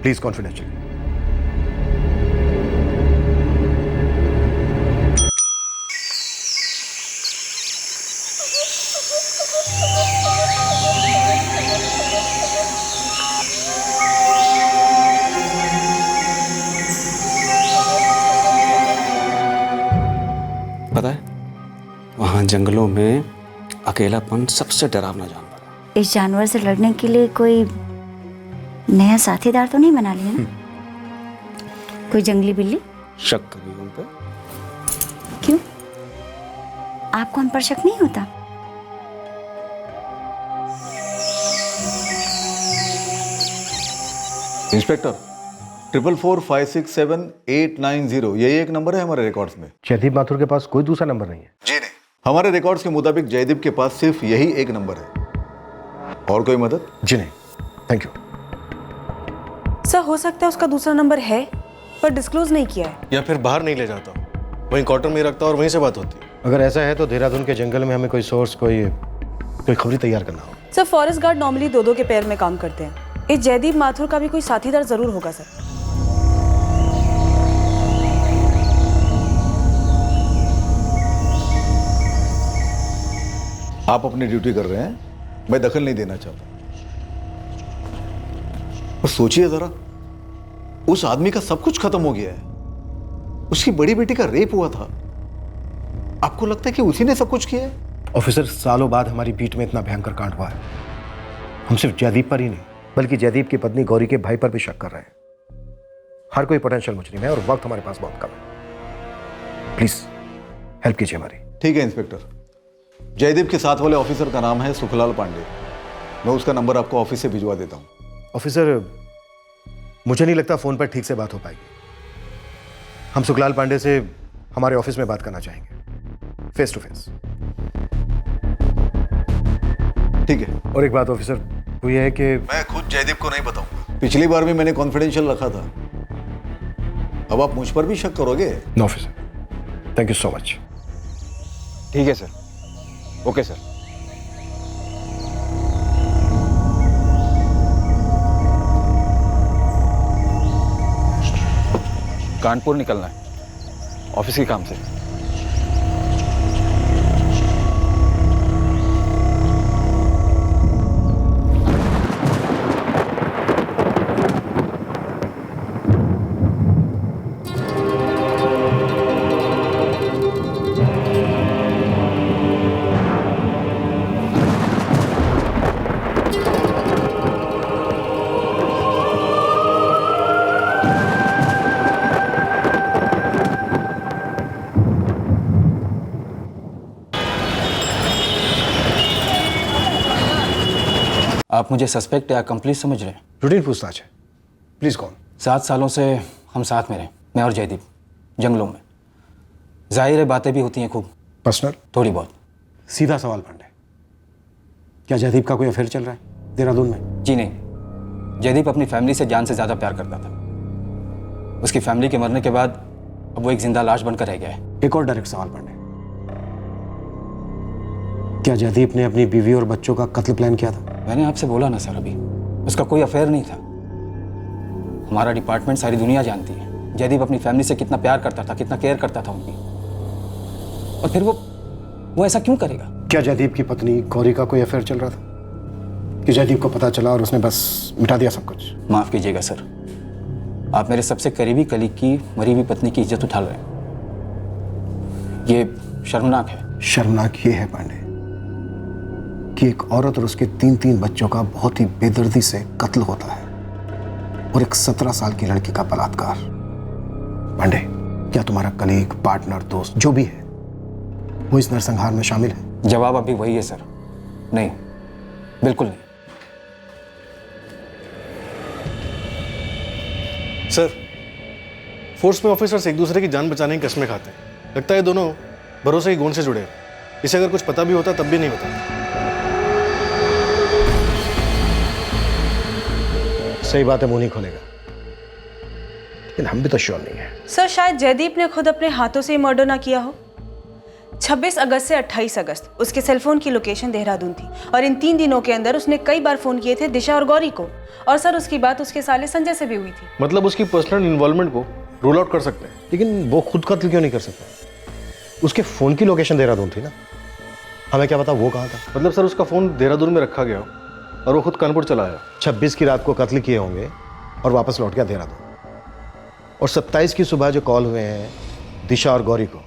प्लीज कॉन्फिडेंशियल। पता है, वहां जंगलों में अकेलापन सबसे डरावना जानवर है। इस जानवर से लड़ने के लिए कोई नया साथीदार तो नहीं बना लिया ना? कोई जंगली बिल्ली? शक कभी उन पर? क्यों, आपको हम पर शक नहीं होता? इंस्पेक्टर, 44456789 यही एक नंबर है हमारे रिकॉर्ड्स में। जयदीप माथुर के पास कोई दूसरा नंबर नहीं है? जी नहीं, हमारे रिकॉर्ड्स के मुताबिक जयदीप के पास सिर्फ यही एक नंबर है। और कोई मदद? जी नहीं, थैंक यू। सर, हो सकता है उसका दूसरा नंबर है पर डिस्क्लोज नहीं किया है। या फिर बाहर नहीं ले जाता, वहीं क्वार्टर में रखता और वहीं से बात होती है। अगर ऐसा है तो देहरादून के जंगल में हमें कोई सोर्स, कोई खबरी तैयार करना होगा। सर, फॉरेस्ट गार्ड नॉर्मली दो के पेयर में काम करते हैं। इस जयदीप माथुर का भी कोई साथीदार जरूर होगा सर। आप अपनी ड्यूटी कर रहे हैं, मैं दखल नहीं देना चाहता। बस सोचिए जरा, उस आदमी का सब कुछ खत्म हो गया है। उसकी बड़ी बेटी का रेप हुआ था, आपको लगता है कि उसी ने सब कुछ किया है? ऑफिसर, सालों बाद हमारी बीट में इतना भयंकर कांड हुआ है। हम सिर्फ जयदीप पर ही नहीं बल्कि जयदीप की पत्नी गौरी के भाई पर भी शक कर रहे हैं। हर कोई पोटेंशियल मुजरिम है और वक्त हमारे पास बहुत कम है। प्लीज हेल्प कीजिए हमारी। ठीक है इंस्पेक्टर, जयदीप के साथ वाले ऑफिसर का नाम है सुखलाल पांडे। मैं उसका नंबर आपको ऑफिस से भिजवा देता हूँ। ऑफिसर, मुझे नहीं लगता फोन पर ठीक से बात हो पाएगी। हम सुखलाल पांडे से हमारे ऑफिस में बात करना चाहेंगे, फेस टू फेस। ठीक है। और एक बात ऑफिसर, वो ये है कि मैं खुद जयदीप को नहीं बताऊंगा। पिछली बार भी मैंने कॉन्फिडेंशियल रखा था, अब आप मुझ पर भी शक करोगे? No officer, thank you so much. ठीक है सर, ओके सर। कानपुर निकलना है ऑफिस के काम से। आप मुझे सस्पेक्ट या कंप्लीट समझ रहे हैं? रूटीन पूछताछ है। प्लीज कौन? 7 सालों से हम साथ में रहे, मैं और जयदीप, जंगलों में। जाहिर है बातें भी होती हैं खूब। पर्सनल? थोड़ी बहुत। सीधा सवाल पांडे, क्या जयदीप का कोई अफेयर चल रहा है देहरादून में? जी नहीं, जयदीप अपनी फैमिली से जान से ज़्यादा प्यार करता था। उसकी फैमिली के मरने के बाद अब वो एक जिंदा लाश बनकर रह गया है। एक और डायरेक्ट सवाल पांडे, क्या जयदीप ने अपनी बीवी और बच्चों का कत्ल प्लान किया था? मैंने आपसे बोला ना सर, अभी उसका कोई अफेयर नहीं था। हमारा डिपार्टमेंट सारी दुनिया जानती है जयदीप अपनी फैमिली से कितना प्यार करता था, कितना केयर करता था उनकी। और फिर वो ऐसा क्यों करेगा? क्या जयदीप की पत्नी गौरी का कोई अफेयर चल रहा था कि जयदीप को पता चला और उसने बस मिटा दिया सब कुछ? माफ कीजिएगा सर, आप मेरे सबसे करीबी कलीग की मरी हुई पत्नी की इज्जत उठा रहे हैं। ये शर्मनाक है। शर्मनाक ये है पांडे कि एक औरत और उसके 3 बच्चों का बहुत ही बेदर्दी से कत्ल होता है और एक 17 साल की लड़की का बलात्कार। पांडे, क्या तुम्हारा कलीग, पार्टनर, दोस्त जो भी है वो इस नरसंहार में शामिल है? जवाब अभी वही है सर, नहीं, बिल्कुल नहीं। सर, फोर्स में ऑफिसर्स एक दूसरे की जान बचाने की कस्में खाते हैं। लगता है दोनों भरोसे की गोंद से जुड़े हैं। इसे अगर कुछ पता भी होता तब भी नहीं बताता। सही बात है, मुंह नहीं खोलेगा, लेकिन हम भी तो श्योर नहीं है। सर, शायद जयदीप ने खुद अपने हाथों से मर्डर ना किया हो। 26 अगस्त से 28 अगस्त उसके सेलफोन की लोकेशन देहरादून थी और इन 3 दिनों के अंदर उसने कई बार फोन किए थे दिशा और गौरी को। और सर, उसकी बात उसके साले संजय से भी हुई थी। मतलब उसकी पर्सनल इन्वॉल्वमेंट को रूल आउट कर सकते हैं। लेकिन वो खुद कत्ल क्यों नहीं कर सकता? उसके फोन की लोकेशन देहरादून थी ना, हमें क्या पता वो कहाँ था। मतलब सर, उसका फोन देहरादून में रखा गया और वो खुद कानपुर चला आया। 26 की रात को कत्ल किए होंगे और वापस लौट गया देहरादून। और 27 की सुबह जो कॉल हुए हैं दिशा और गौरी को,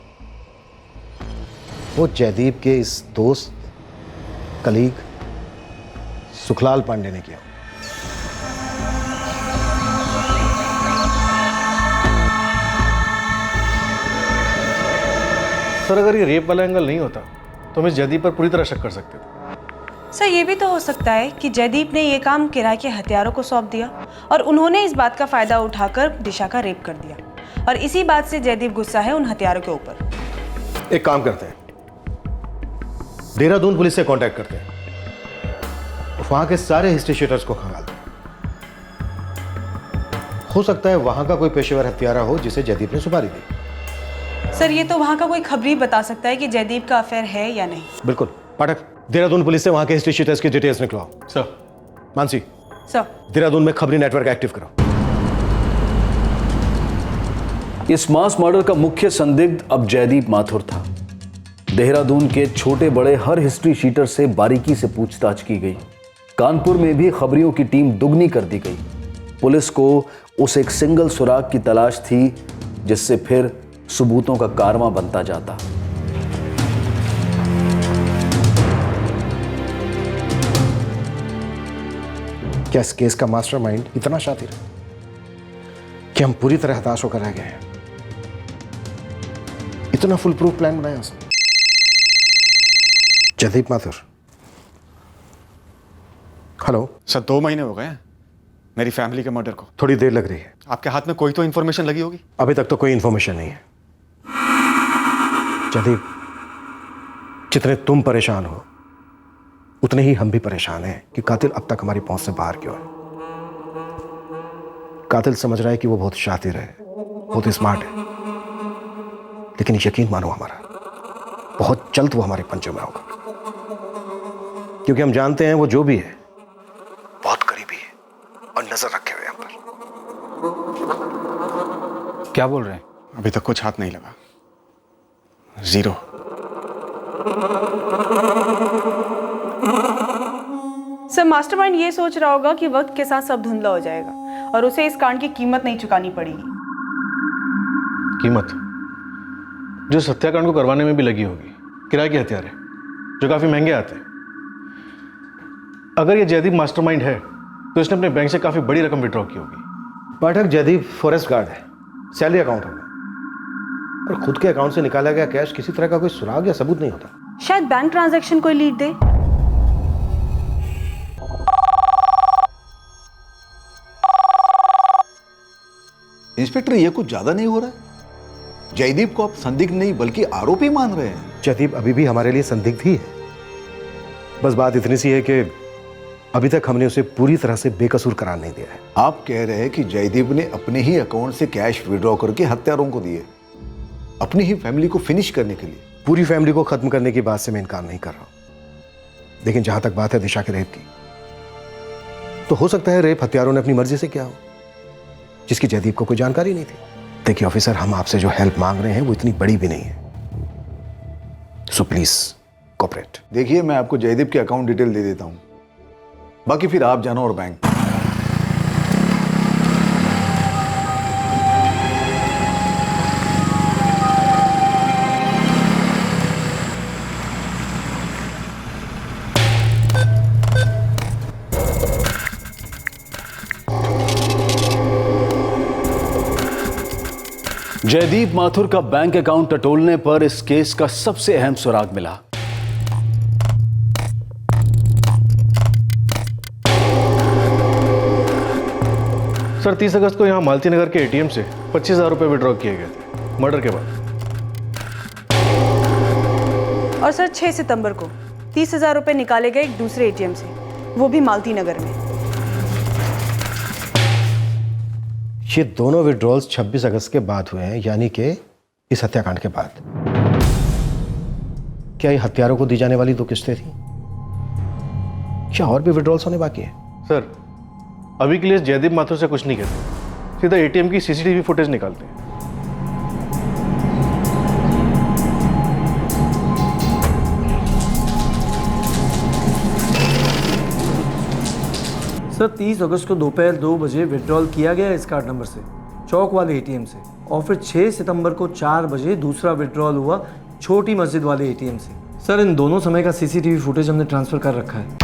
वो जयदीप के इस दोस्त, कलीग सुखलाल पांडे ने किया। सर, अगर ये रेप वाला एंगल नहीं होता तो हम इस जयदीप पर पूरी तरह शक कर सकते थे। सर, ये भी तो हो सकता है कि जयदीप ने ये काम किराए के हत्यारों को सौंप दिया और उन्होंने इस बात का फायदा उठाकर दिशा का रेप कर दिया और इसी बात से जयदीप गुस्सा है उन हत्यारों के ऊपर। एक काम करते हैं, देहरादून पुलिस से कांटेक्ट करते हैं, वहां के सारे हिस्ट्री शीटर्स को खंगाल दें। हो सकता है वहां का कोई पेशेवर हत्यारा हो जिसे जयदीप ने सुपारी दी। सर, ये तो वहां का कोई खबरी बता सकता है कि जयदीप का अफेयर है या नहीं। बिल्कुल। पाठक, देहरादून पुलिस से वहां के हिस्ट्री शीटर्स की डिटेल्स निकलवाओ। सर। मानसी, सर, देहरादून में खबरी नेटवर्क एक्टिव करो। इस मास मर्डर का मुख्य संदिग्ध अब जयदीप माथुर था। देहरादून के छोटे बड़े हर हिस्ट्री शीटर से बारीकी से पूछताछ की गई। कानपुर में भी खबरियों की टीम दुगनी कर दी गई। पुलिस को उस एक सिंगल सुराग की तलाश थी जिससे फिर सबूतों का कारवां बनता जाता। क्या इस केस का मास्टरमाइंड इतना शातिर है कि हम पूरी तरह हताश होकर रह गए हैं? इतना फुल प्रूफ प्लान बनाया उसने। Jaideep Mathur, hello sir. 2 महीने हो गए हैं मेरी फैमिली के मर्डर को। थोड़ी देर लग रही है। आपके हाथ में कोई तो इन्फॉर्मेशन लगी होगी। अभी तक तो कोई इन्फॉर्मेशन नहीं है। जयदीप, जितने तुम परेशान हो उतने ही हम भी परेशान हैं कि कातिल अब तक हमारी पहुंच से बाहर क्यों है। कातिल समझ रहा है कि वो बहुत शातिर है, बहुत स्मार्ट है, लेकिन यकीन मानो हमारा, बहुत जल्द वो हमारे पंचों में होगा। क्योंकि हम जानते हैं वो जो भी है बहुत करीबी है और नजर रखे हुए हम पर। क्या बोल रहे हैं? अभी तक कुछ हाथ नहीं लगा, 0। सर, मास्टरमाइंड ये सोच रहा होगा कि वक्त के साथ सब धुंधला हो जाएगा और उसे इस कांड की कीमत नहीं चुकानी पड़ेगी। कीमत जो इस हत्याकांड को करवाने में भी लगी होगी। किराए के हथियार है जो काफी महंगे आते हैं। अगर ये जयदीप मास्टरमाइंड है तो इसने अपने बैंक से काफी बड़ी रकम विड्रॉ की होगी। पाठक, जयदीप फॉरेस्ट गार्ड है, सैलरी अकाउंट होगा और खुद के अकाउंट से निकाला गया कैश किसी तरह का कोई सुराग या सबूत नहीं होता। शायद बैंक ट्रांजैक्शन कोई लीड दे। इंस्पेक्टर, ये कुछ ज्यादा नहीं हो रहा है? जयदीप को आप संदिग्ध नहीं बल्कि आरोपी मान रहे हैं। जयदीप अभी भी हमारे लिए संदिग्ध ही है। बस बात इतनी सी है कि अभी तक हमने उसे पूरी तरह से बेकसूर करार नहीं दिया है। आप कह रहे हैं कि जयदीप ने अपने ही अकाउंट से कैश विड्रॉ करके हत्यारों को दिए, अपनी ही फैमिली को फिनिश करने के लिए। पूरी फैमिली को खत्म करने की बात से मैं इनकार नहीं कर रहा हूं, लेकिन जहां तक बात है दिशा के रेप की, तो हो सकता है रेप हत्यारों ने अपनी मर्जी से किया हो, जिसकी जयदीप को कोई जानकारी नहीं थी। देखिए ऑफिसर, हम आपसे जो हेल्प मांग रहे हैं वो इतनी बड़ी भी नहीं है, सो प्लीज कोऑपरेट। देखिए, मैं आपको जयदीप के अकाउंट डिटेल दे देता हूं, बाकी फिर आप जानो और बैंक। जयदीप माथुर का बैंक अकाउंट टटोलने पर इस केस का सबसे अहम सुराग मिला। सर 30 अगस्त को यहाँ मालती नगर के एटीएम से 25,000 रुपये विड्रॉ किए गए थे मर्डर के बाद। और सर 6 सितंबर को 30,000 रुपये निकाले गए एक दूसरे एटीएम से, वो भी मालती नगर में। ये दोनों विड्रॉल्स 26 अगस्त के बाद हुए हैं, यानी कि इस हत्याकांड के बाद। क्या ये हत्यारों को दी जाने वाली 2 किस्तें थी? क्या और भी विड्रॉल्स होने बाकी है? सर अभी के लिए जयदीप माथुर से कुछ नहीं कहते, सीधा एटीएम की सीसीटीवी फुटेज निकालते हैं। सर 30 अगस्त को दोपहर 2 बजे विड्रॉल किया गया इस कार्ड नंबर से, चौक वाले एटीएम से, और फिर 6 सितंबर को 4 बजे दूसरा विड्रॉल हुआ छोटी मस्जिद वाले एटीएम से। सर इन दोनों समय का सीसीटीवी फुटेज हमने ट्रांसफर कर रखा है।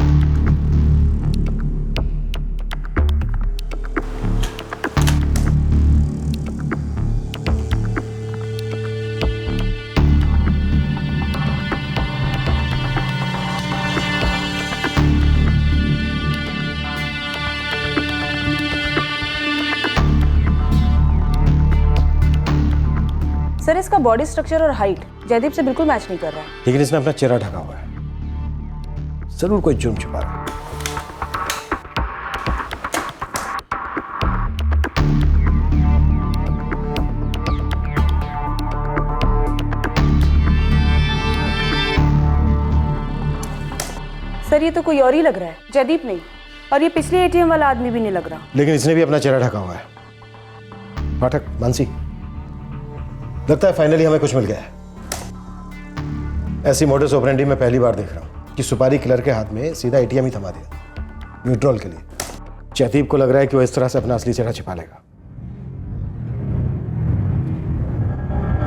सर इसका बॉडी स्ट्रक्चर और हाइट जयदीप से बिल्कुल मैच नहीं कर रहा है। लेकिन इसने अपना चेहरा ढका हुआ है, जरूर कोई जुर्म छुपा रहा है। सर ये तो कोई और ही लग रहा है, जयदीप नहीं। और ये पिछले एटीएम वाला आदमी भी नहीं लग रहा। लेकिन इसने भी अपना चेहरा ढका हुआ है। पाठक, मानसी, लगता है फाइनली हमें कुछ मिल गया है। ऐसी मोडस ऑपरेंडी मैं पहली बार देख रहा हूं कि सुपारी किलर के हाथ में सीधा एटीएम ही थमा दिया विड्रॉल के लिए। जयदीप को लग रहा है कि वो इस तरह से अपना असली चेहरा छिपा लेगा।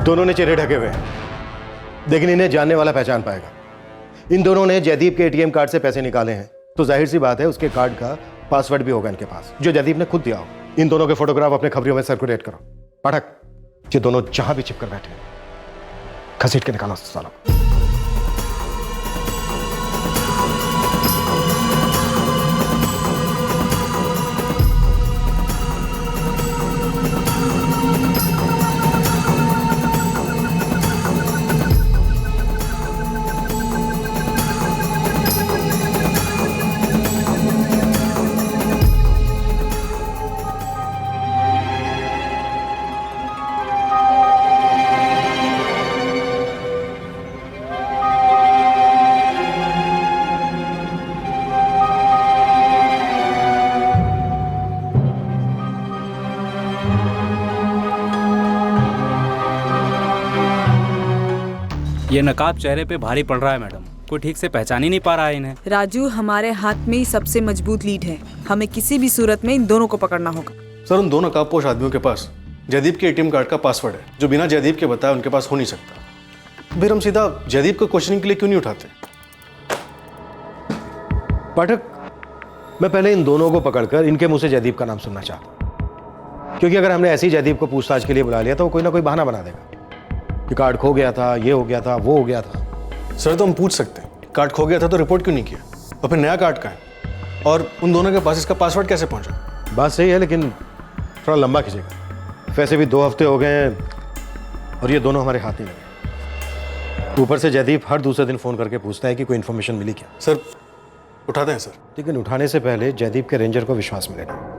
दोनों ने चेहरे ढके हुए हैं, लेकिन इन्हें जानने वाला पहचान पाएगा। इन दोनों ने जयदीप के एटीएम कार्ड से पैसे निकाले हैं, तो जाहिर सी बात है उसके कार्ड का पासवर्ड भी होगा इनके पास, जो जयदीप ने खुद दिया हो। इन दोनों के फोटोग्राफ अपने खबरियों में सर्कुलेट करो। पाठक, ये दोनों जहां भी चिपकर बैठे हैं, घसीट के निकालो सालों को। ये नकाब चेहरे पे भारी पड़ रहा है मैडम, कोई ठीक से पहचान ही नहीं पा रहा है इन्हें। राजू, हमारे हाथ में ही सबसे मजबूत लीड है, हमें किसी भी सूरत में इन दोनों को पकड़ना होगा। सर उन दोनों नकाबपोश आदमियों के पास जयदीप के एटीएम कार्ड का पासवर्ड है, जो बिना जयदीप के बताए उनके पास हो नहीं सकता। फिर हम सीधा जयदीप को क्वेश्चनिंग के लिए क्यों नहीं उठाते? पाठक, मैं पहले इन दोनों को पकड़कर इनके मुंह से जयदीप का नाम सुनना चाहता हूं, क्योंकि अगर हमने ऐसे ही जयदीप को पूछताछ के लिए बुला लिया तो वो कोई ना कोई बहाना बना देगा कि कार्ड खो गया था, ये हो गया था, वो हो गया था। सर तो हम पूछ सकते हैं, कार्ड खो गया था तो रिपोर्ट क्यों नहीं किया, और फिर नया कार्ड का है, और उन दोनों के पास इसका पासवर्ड कैसे पहुंचा? बात सही है, लेकिन थोड़ा लंबा खींचेगा। वैसे भी 2 हफ्ते हो गए हैं और ये दोनों हमारे हाथ नहीं लगे। ऊपर से जयदीप हर दूसरे दिन फोन करके पूछता है कि कोई इन्फॉर्मेशन मिली क्या। सर उठाते हैं सर, लेकिन उठाने से पहले जयदीप के रेंजर को विश्वास मिलेगा।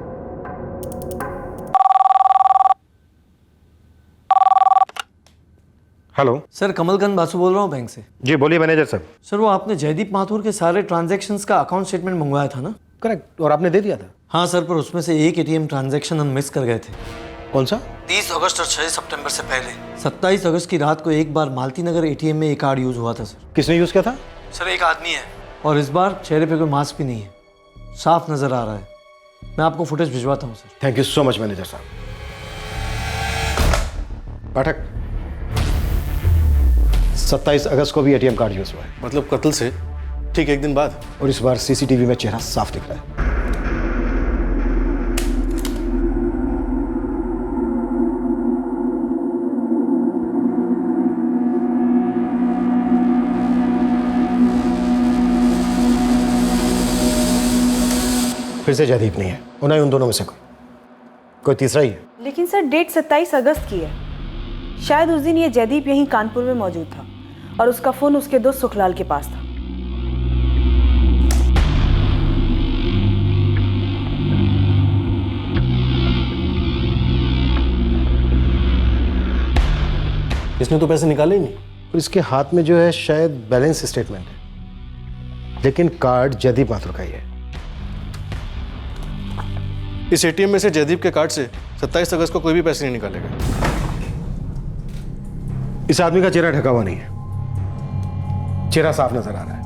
हेलो सर, कमलकांत बासु बोल रहा हूँ बैंक से। जी बोलिए मैनेजर साहब। सर वो आपने जयदीप माथुर के सारे ट्रांजैक्शंस का अकाउंट स्टेटमेंट मंगवाया था ना? करेक्ट, और आपने दे दिया था? हाँ सर, पर उसमें से एक एटीएम ट्रांजैक्शन हम मिस कर गए थे। कौन सा? 30 अगस्त और 6 सितंबर से पहले 27 अगस्त की रात को एक बार मालती नगर एटीएम में एक कार्ड यूज हुआ था सर। किसने यूज किया था? सर एक आदमी है, और इस बार चेहरे पे कोई मास्क भी नहीं है, साफ नजर आ रहा है। मैं आपको फुटेज भिजवाता हूँ sir. Thank you so much manager साहब। पाठक, 27 अगस्त को भी एटीएम कार्ड यूज हुआ है। मतलब कत्ल से ठीक 1 दिन बाद, और इस बार सीसीटीवी में चेहरा साफ दिख रहा है। फिर से जयदीप नहीं है, उन्हें उन दोनों में से कोई तीसरा ही है। लेकिन सर डेट 27 अगस्त की है। शायद उस दिन ये जयदीप यहीं कानपुर में मौजूद था और उसका फोन उसके दोस्त सुखलाल के पास था। इसने तो पैसे निकाले ही नहीं। और इसके हाथ में जो है शायद बैलेंस स्टेटमेंट है, लेकिन कार्ड जयदीप माथुर का ही है। इस एटीएम में से जयदीप के कार्ड से 27 अगस्त को कोई भी पैसे नहीं निकालेगा। इस आदमी का चेहरा ढका हुआ नहीं है, चेहरा साफ नजर आ रहा है।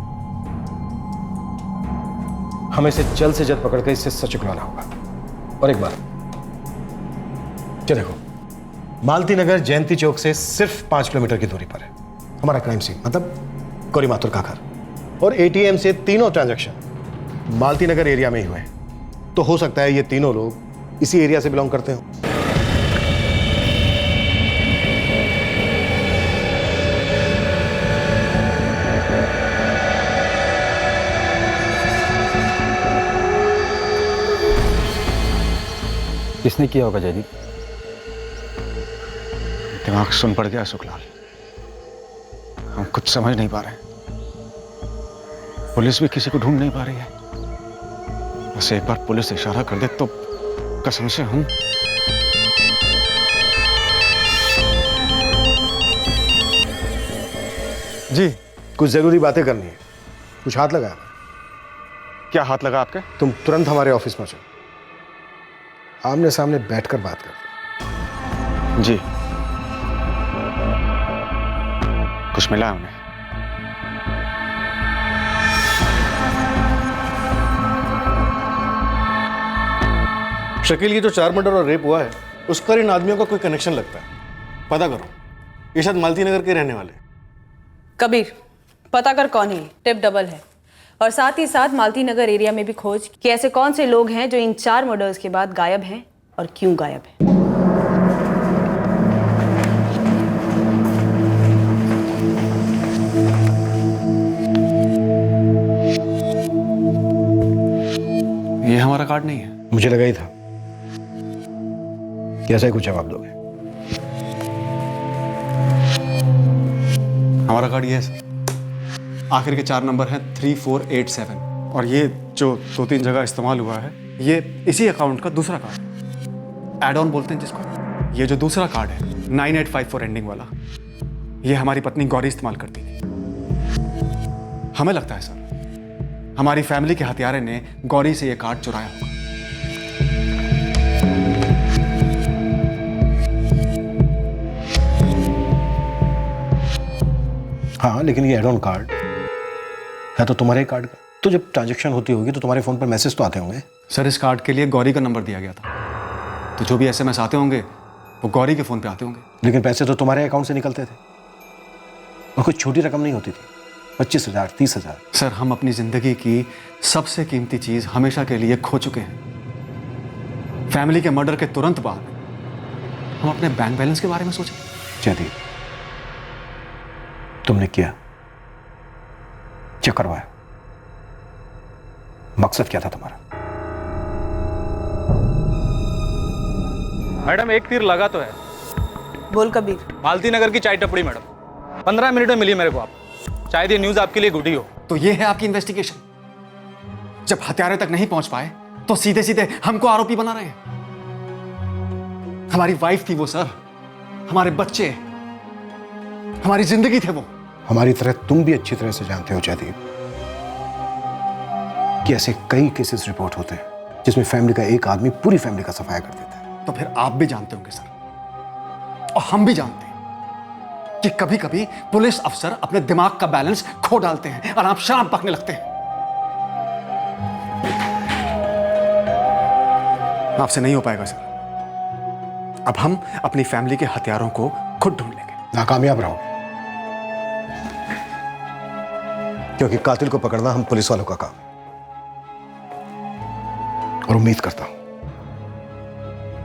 हमें इसे जल्द से जल्द पकड़ कर इससे सच उगलाना होगा। और एक बार देखो, मालती नगर जयंती चौक से सिर्फ 5 किलोमीटर की दूरी पर है हमारा क्राइम सीन, मतलब गौरी माथुर का घर। और एटीएम से तीनों ट्रांजैक्शन मालती नगर एरिया में ही हुए हैं। तो हो सकता है ये तीनों लोग इसी एरिया से बिलोंग करते हो। किसने किया होगा जयदीप? दिमाग सुन पड़ गया सुखलाल, हम कुछ समझ नहीं पा रहे। पुलिस भी किसी को ढूंढ नहीं पा रही है। बस एक बार पुलिस इशारा कर दे तो कसम से हम जी कुछ जरूरी बातें करनी है। कुछ हाथ लगाया? क्या हाथ लगा आपके? तुम तुरंत हमारे ऑफिस में चलो, आमने सामने बैठकर बात करते। जी कुछ मिला उन्हें? शकील की जो 4 मर्डर और रेप हुआ है उसका इन आदमियों का कोई कनेक्शन लगता है। पता करो, ये शायद मालती नगर के रहने वाले। कबीर, पता कर कौन है, टिप डबल है। और साथ ही साथ मालती नगर एरिया में भी खोज कि ऐसे कौन से लोग हैं जो इन 4 मर्डर्स के बाद गायब हैं और क्यों गायब हैं। ये हमारा कार्ड नहीं है। मुझे लगा ही था कि ऐसा ही कुछ जवाब दोगे। हमारा कार्ड ये है सर, आखिर के 4 नंबर हैं 3487 और ये जो 2-3 जगह इस्तेमाल हुआ है ये इसी अकाउंट का दूसरा कार्ड है, एड ऑन बोलते हैं जिसको। ये जो दूसरा कार्ड है 9854 एंडिंग वाला, ये हमारी पत्नी गौरी इस्तेमाल करती थी। हमें लगता है सर हमारी फैमिली के हत्यारे ने गौरी से ये कार्ड चुराया होगा। हाँ, लेकिन ये एड ऑन कार्ड है तो तुम्हारे कार्ड का। तो जब ट्रांजैक्शन होती होगी तो तुम्हारे फोन पर मैसेज तो आते होंगे। सर इस कार्ड के लिए गौरी का नंबर दिया गया था, तो जो भी एसएमएस आते होंगे वो गौरी के फोन पे आते होंगे। लेकिन पैसे तो तुम्हारे अकाउंट से निकलते थे और कोई छोटी रकम नहीं होती थी, 25,000 30,000। सर हम अपनी जिंदगी की सबसे कीमती चीज हमेशा के लिए खो चुके हैं। फैमिली के मर्डर के तुरंत बाद हम अपने बैंक बैलेंस के बारे में सोचे। जयदीप, तुमने किया, क्या करवाया, मकसद क्या था तुम्हारा? मैडम एक तीर लगा तो है। बोल कबीर। मालती नगर की चाय टपड़ी मैडम, 15 मिनट में मिली मेरे को आप। शायद ये न्यूज आपके लिए गुड ही हो। तो ये है आपकी इन्वेस्टिगेशन? जब हत्यारे तक नहीं पहुंच पाए तो सीधे सीधे हमको आरोपी बना रहे हैं। हमारी वाइफ थी वो सर, हमारे बच्चे, हमारी जिंदगी थे वो। हमारी तरह तुम भी अच्छी तरह से जानते हो जयदीप कि ऐसे कई केसेस रिपोर्ट होते हैं जिसमें फैमिली का एक आदमी पूरी फैमिली का सफाया कर देता है। तो फिर आप भी जानते होंगे सर, और हम भी जानते हैं कि कभी कभी पुलिस अफसर अपने दिमाग का बैलेंस खो डालते हैं और आप शराब पकने लगते हैं। आपसे नहीं हो पाएगा सर। अब हम अपनी फैमिली के हथियारों को खुद ढूंढ लेंगे। नाकामयाब रहोगे, क्योंकि कातिल को पकड़ना हम पुलिस वालों का काम है। और उम्मीद करता हूं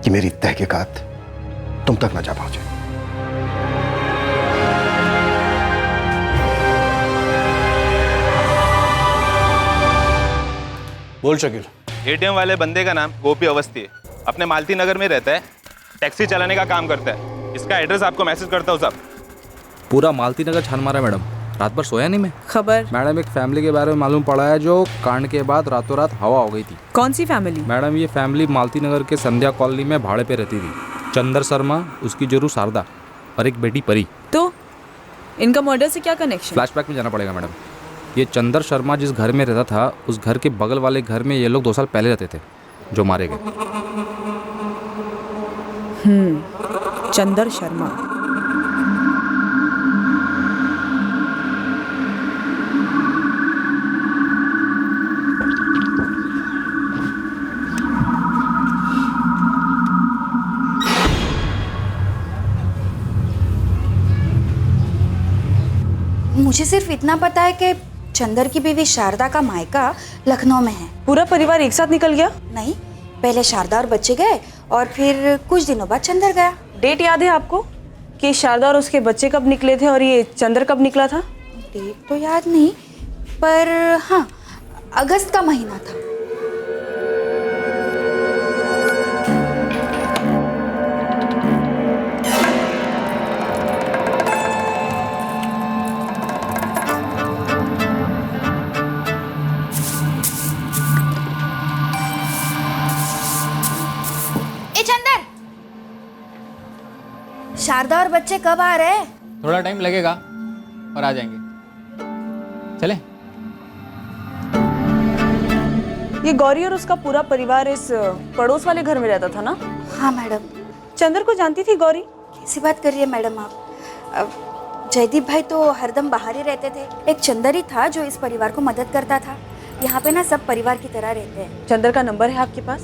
कि मेरी तहकीकात तुम तक न जा पहुंचे। बोल शकील। एटीएम वाले बंदे का नाम गोपी अवस्थी है, अपने मालती नगर में रहता है, टैक्सी चलाने का काम करता है। इसका एड्रेस आपको मैसेज करता हूँ साहब। पूरा मालती नगर छान मारा मैडम, रात भर सोया नहीं मैं। खबर मैडम एक फैमिली के बारे में मालूम पड़ा है जो कांड के बाद रातों रात हवा हो गई थी। कौन सी फैमिली? मैडम ये फैमिली मालती नगर के संध्या कॉलोनी में भाड़े पे रहती थी। चंदर शर्मा, उसकी जोरू शारदा और एक बेटी परी। तो इनका मर्डर से क्या कनेक्शन? फ्लैशबैक में जाना पड़ेगा मैडम। ये चंदर शर्मा जिस घर में रहता था उस घर के बगल वाले घर में ये लोग 2 साल पहले रहते थे जो मारे गए। चंदर शर्मा। मुझे सिर्फ इतना पता है कि चंदर की बीवी शारदा का मायका लखनऊ में है। पूरा परिवार एक साथ निकल गया? नहीं, पहले शारदा और बच्चे गए और फिर कुछ दिनों बाद चंदर गया। डेट याद है आपको कि शारदा और उसके बच्चे कब निकले थे और ये चंदर कब निकला था? डेट तो याद नहीं, पर हाँ, अगस्त का महीना था। शारदा और बच्चे कब आ रहे हैं? थोड़ा टाइम लगेगा और आ जाएंगे। चले। ये गौरी और उसका पूरा परिवार इस पड़ोस वाले घर में रहता था ना? हाँ मैडम। चंदर को जानती थी गौरी? कैसी बात कर रही है मैडम आप? जयदीप भाई तो हरदम बाहर ही रहते थे। एक चंदर ही था जो इस परिवार को मदद करता था। यहाँ पे ना सब परिवार की तरह रहते हैं। चंदर का नंबर है आपके पास?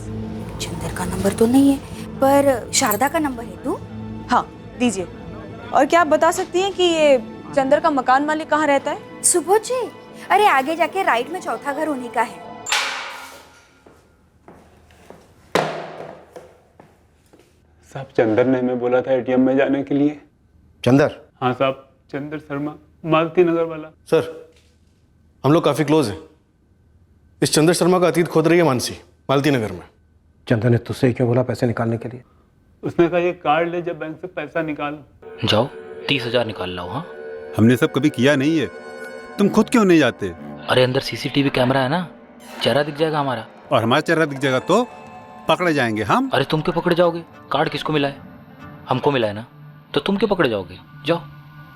चंदर का नंबर तो नहीं है, पर शारदा का नंबर है। तू? हाँ दीजिए। और क्या आप बता सकती हैं कि ये चंदर का मकान मालिक कहाँ रहता है? सुबोध जी, अरे आगे जाके राइट में चौथा घर उन्हीं का है। साहब चंदर ने हमें बोला था एटीएम में जाने के लिए। चंदर? हाँ साहब, चंदर शर्मा, मालती नगर वाला। सर हम लोग काफ़ी क्लोज हैं। इस चंदर शर्मा का अतीत खोद रही है मानसी, मालती नगर में। चंदर ने तुझसे क्यों बोला पैसे निकालने के लिए? उसने कहा ये कार्ड ले, जब बैंक से पैसा निकाल। जाओ 30,000 निकाल लाओ। हाँ हमने सब कभी किया नहीं है, तुम खुद क्यों नहीं जाते? अरे अंदर सीसीटीवी कैमरा है ना, चेहरा दिख जाएगा हमारा। और हमारा चेहरा दिख जाएगा तो पकड़े जाएंगे हम। अरे तुम क्यों पकड़े जाओगे? कार्ड किसको मिला है? हमको मिला है ना, तो तुम क्यों पकड़े जाओगे? जाओ।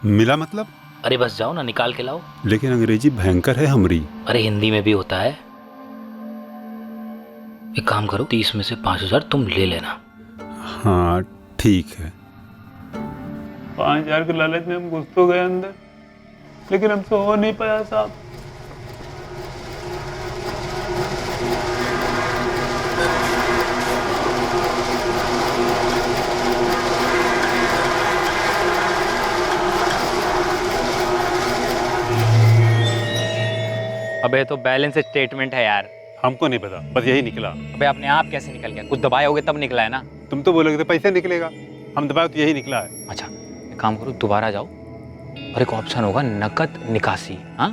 मिला मतलब? अरे बस जाओ ना, निकाल के लाओ। लेकिन अंग्रेजी भयंकर है हमारी। अरे हिंदी में भी होता है। एक काम करो, 30 में से 5,000 तुम ले लेना। हाँ ठीक है। 5,000 के लालच में हम घुस तो गए अंदर, लेकिन हमसे हो नहीं पाया साहब। अबे तो बैलेंस स्टेटमेंट है यार। हमको नहीं पता, बस यही निकला। अबे अपने आप कैसे निकल गया? कुछ दबाए होगे तब निकला है ना। तुम तो बोलोगे तो पैसे निकलेगा, हम दबाए तो यही निकला है। अच्छा एक काम करो, दोबारा जाओ और एक ऑप्शन होगा नकद निकासी। हाँ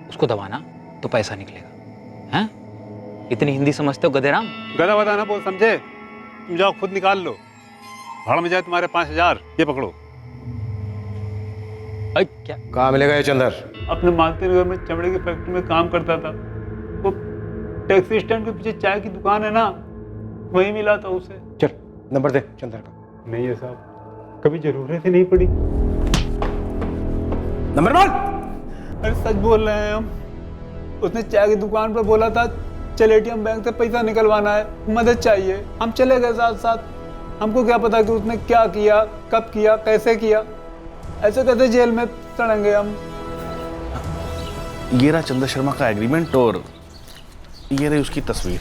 उसको दबाना तो पैसा निकलेगा। हैं इतनी हिंदी समझते हो गधेराम? गधा वधा ना बोल, समझे? तुम जाओ खुद निकाल लो। भाड़ में जाए तुम्हारे 5,000, ये पकड़ो। क्या कहाँ मिलेगा ये चंदर? अपने मालती नगर में चमड़े की फैक्ट्री में काम करता था। वो टैक्सी स्टैंड के पीछे चाय की दुकान है ना, वहीं मिला था उसे। चल नंबर दे चंदर का। नहीं है साहब, कभी जरूरत ही नहीं पड़ी। नंबर बोल। अरे सच बोल रहे हैं हम। उसने चाय की दुकान पर बोला था चल एटीएम बैंक से पैसा निकलवाना है, मदद चाहिए। हम चले गए साथ साथ। हमको क्या पता कि उसने क्या किया, कब किया, कैसे किया। ऐसे कैसे जेल में सड़ेंगे हम। ये रहा चंदर शर्मा का एग्रीमेंट और ये रही उसकी तस्वीर।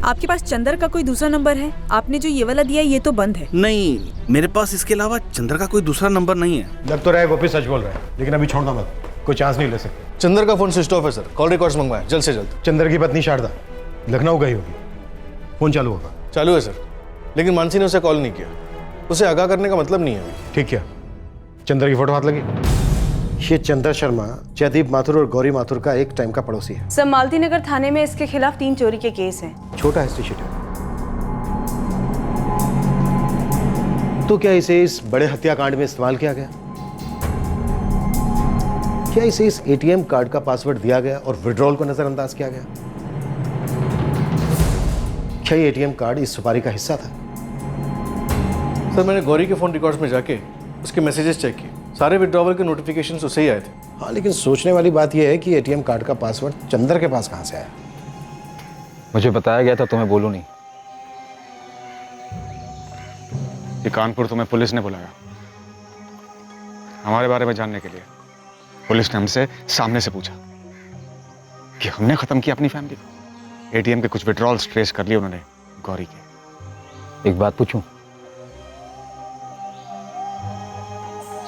आपके पास चंदर का कोई दूसरा नंबर है? आपने जो ये वाला दिया ये तो बंद है। नहीं, मेरे पास इसके अलावा चंदर का कोई दूसरा नंबर नहीं है। लग तो रहा है गोपी सच बोल रहा है, लेकिन अभी छोड़ना मत, कोई चांस नहीं ले सकते। चंदर का फोन स्विच ऑफ है सर, कॉल रिकॉर्ड्स मंगवाएं जल्द से जल्द। चंदर की पत्नी शारदा लखनऊ गई होगी, फोन चालू होगा। चालू है सर, लेकिन मानसी ने उसे कॉल नहीं किया। उसे आगाह करने का मतलब नहीं है। ठीक है, चंदर की फोटो हाथ लगी? ये चंद्र शर्मा जयदीप माथुर और गौरी माथुर का एक टाइम का पड़ोसी है। सर, मालती नगर थाने में इसके खिलाफ 3 चोरी के केस हैं। छोटा हिस्ट्री शीट है। तो क्या इसे इस बड़े हत्याकांड में इस्तेमाल किया गया? क्या इसे इस एटीएम कार्ड का पासवर्ड दिया गया और विड्रॉल को नजरअंदाज किया गया? क्या ये एटीएम कार्ड इस सुपारी का हिस्सा था? सर, मैंने गौरी के फ़ोन रिकॉर्ड्स में जाके उसके मैसेजेस चेक किए। सारे विड्रॉवल के नोटिफिकेशंस उससे ही आए थे। हाँ, लेकिन सोचने वाली बात यह है कि एटीएम कार्ड का पासवर्ड चंदर के पास कहां से आया? मुझे बताया गया था, तुम्हें बोलूं नहीं। ये कानपुर तुम्हें पुलिस ने बुलाया हमारे बारे में जानने के लिए। पुलिस ने हमसे सामने से पूछा कि हमने खत्म किया अपनी फैमिली को। एटीएम के कुछ विड्रॉल्स ट्रेस कर लिए उन्होंने गौरी के। एक बात पूछूं?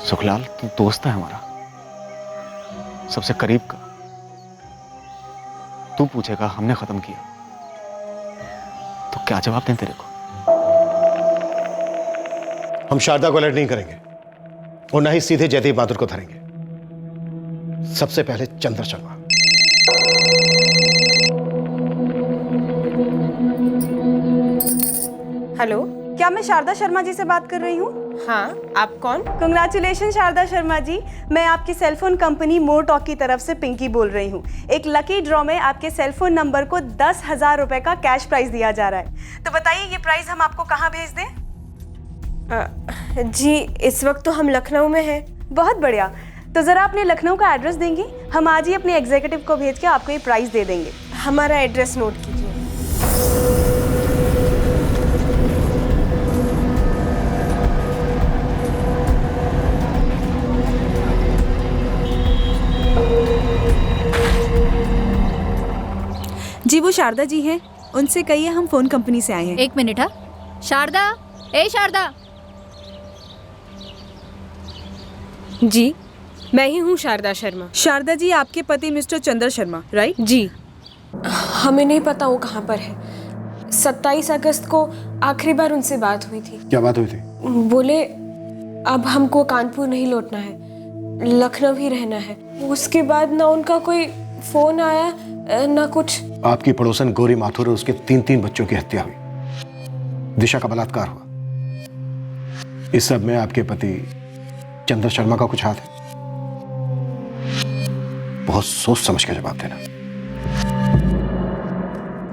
सुखलाल, तुम दोस्त है हमारा, सबसे करीब का। तू पूछेगा हमने खत्म किया तो क्या जवाब दें तेरे को? हम शारदा को अलर्ट नहीं करेंगे और ना ही सीधे जयदीप माथुर को धरेंगे। सबसे पहले चंद्र शर्मा। हेलो, क्या मैं शारदा शर्मा जी से बात कर रही हूँ? हाँ, आप कौन? कंग्रेचुलेशन शारदा शर्मा जी, मैं आपकी सेलफोन कंपनी मोर टॉक की तरफ से पिंकी बोल रही हूँ। एक लकी ड्रॉ में आपके सेलफोन नंबर को 10,000 रुपए का कैश प्राइज दिया जा रहा है। तो बताइए, ये प्राइज हम आपको कहाँ भेज दें? जी, इस वक्त तो हम लखनऊ में हैं। बहुत बढ़िया, तो ज़रा अपने लखनऊ का एड्रेस देंगी? हम आज ही अपने एग्जीक्यूटिव को भेज के आपको ये प्राइस दे देंगे। हमारा एड्रेस नोट कीजिए। जी, वो शारदा जी हैं, उनसे कहिए हम फोन कंपनी से आए हैं। 1 मिनट। हाँ, शारदा, ए शारदा। जी, मैं ही हूँ शारदा शर्मा। शारदा जी, आपके पति मिस्टर चंद्र शर्मा, राइट? जी, हमें नहीं पता वो कहाँ पर है। 27 अगस्त को आखिरी बार उनसे बात हुई थी। क्या बात हुई थी? बोले अब हमको कानपुर नहीं लौटना है, लखनऊ ही रहना है। उसके बाद ना उनका कोई फोन आया ना कुछ। आपकी पड़ोसन गौरी माथुर और उसके 3 बच्चों की हत्या हुई। दिशा का बलात्कार हुआ। इस सब में आपके पति चंद्र शर्मा का कुछ हाथ है? बहुत सोच समझ के जवाब देना।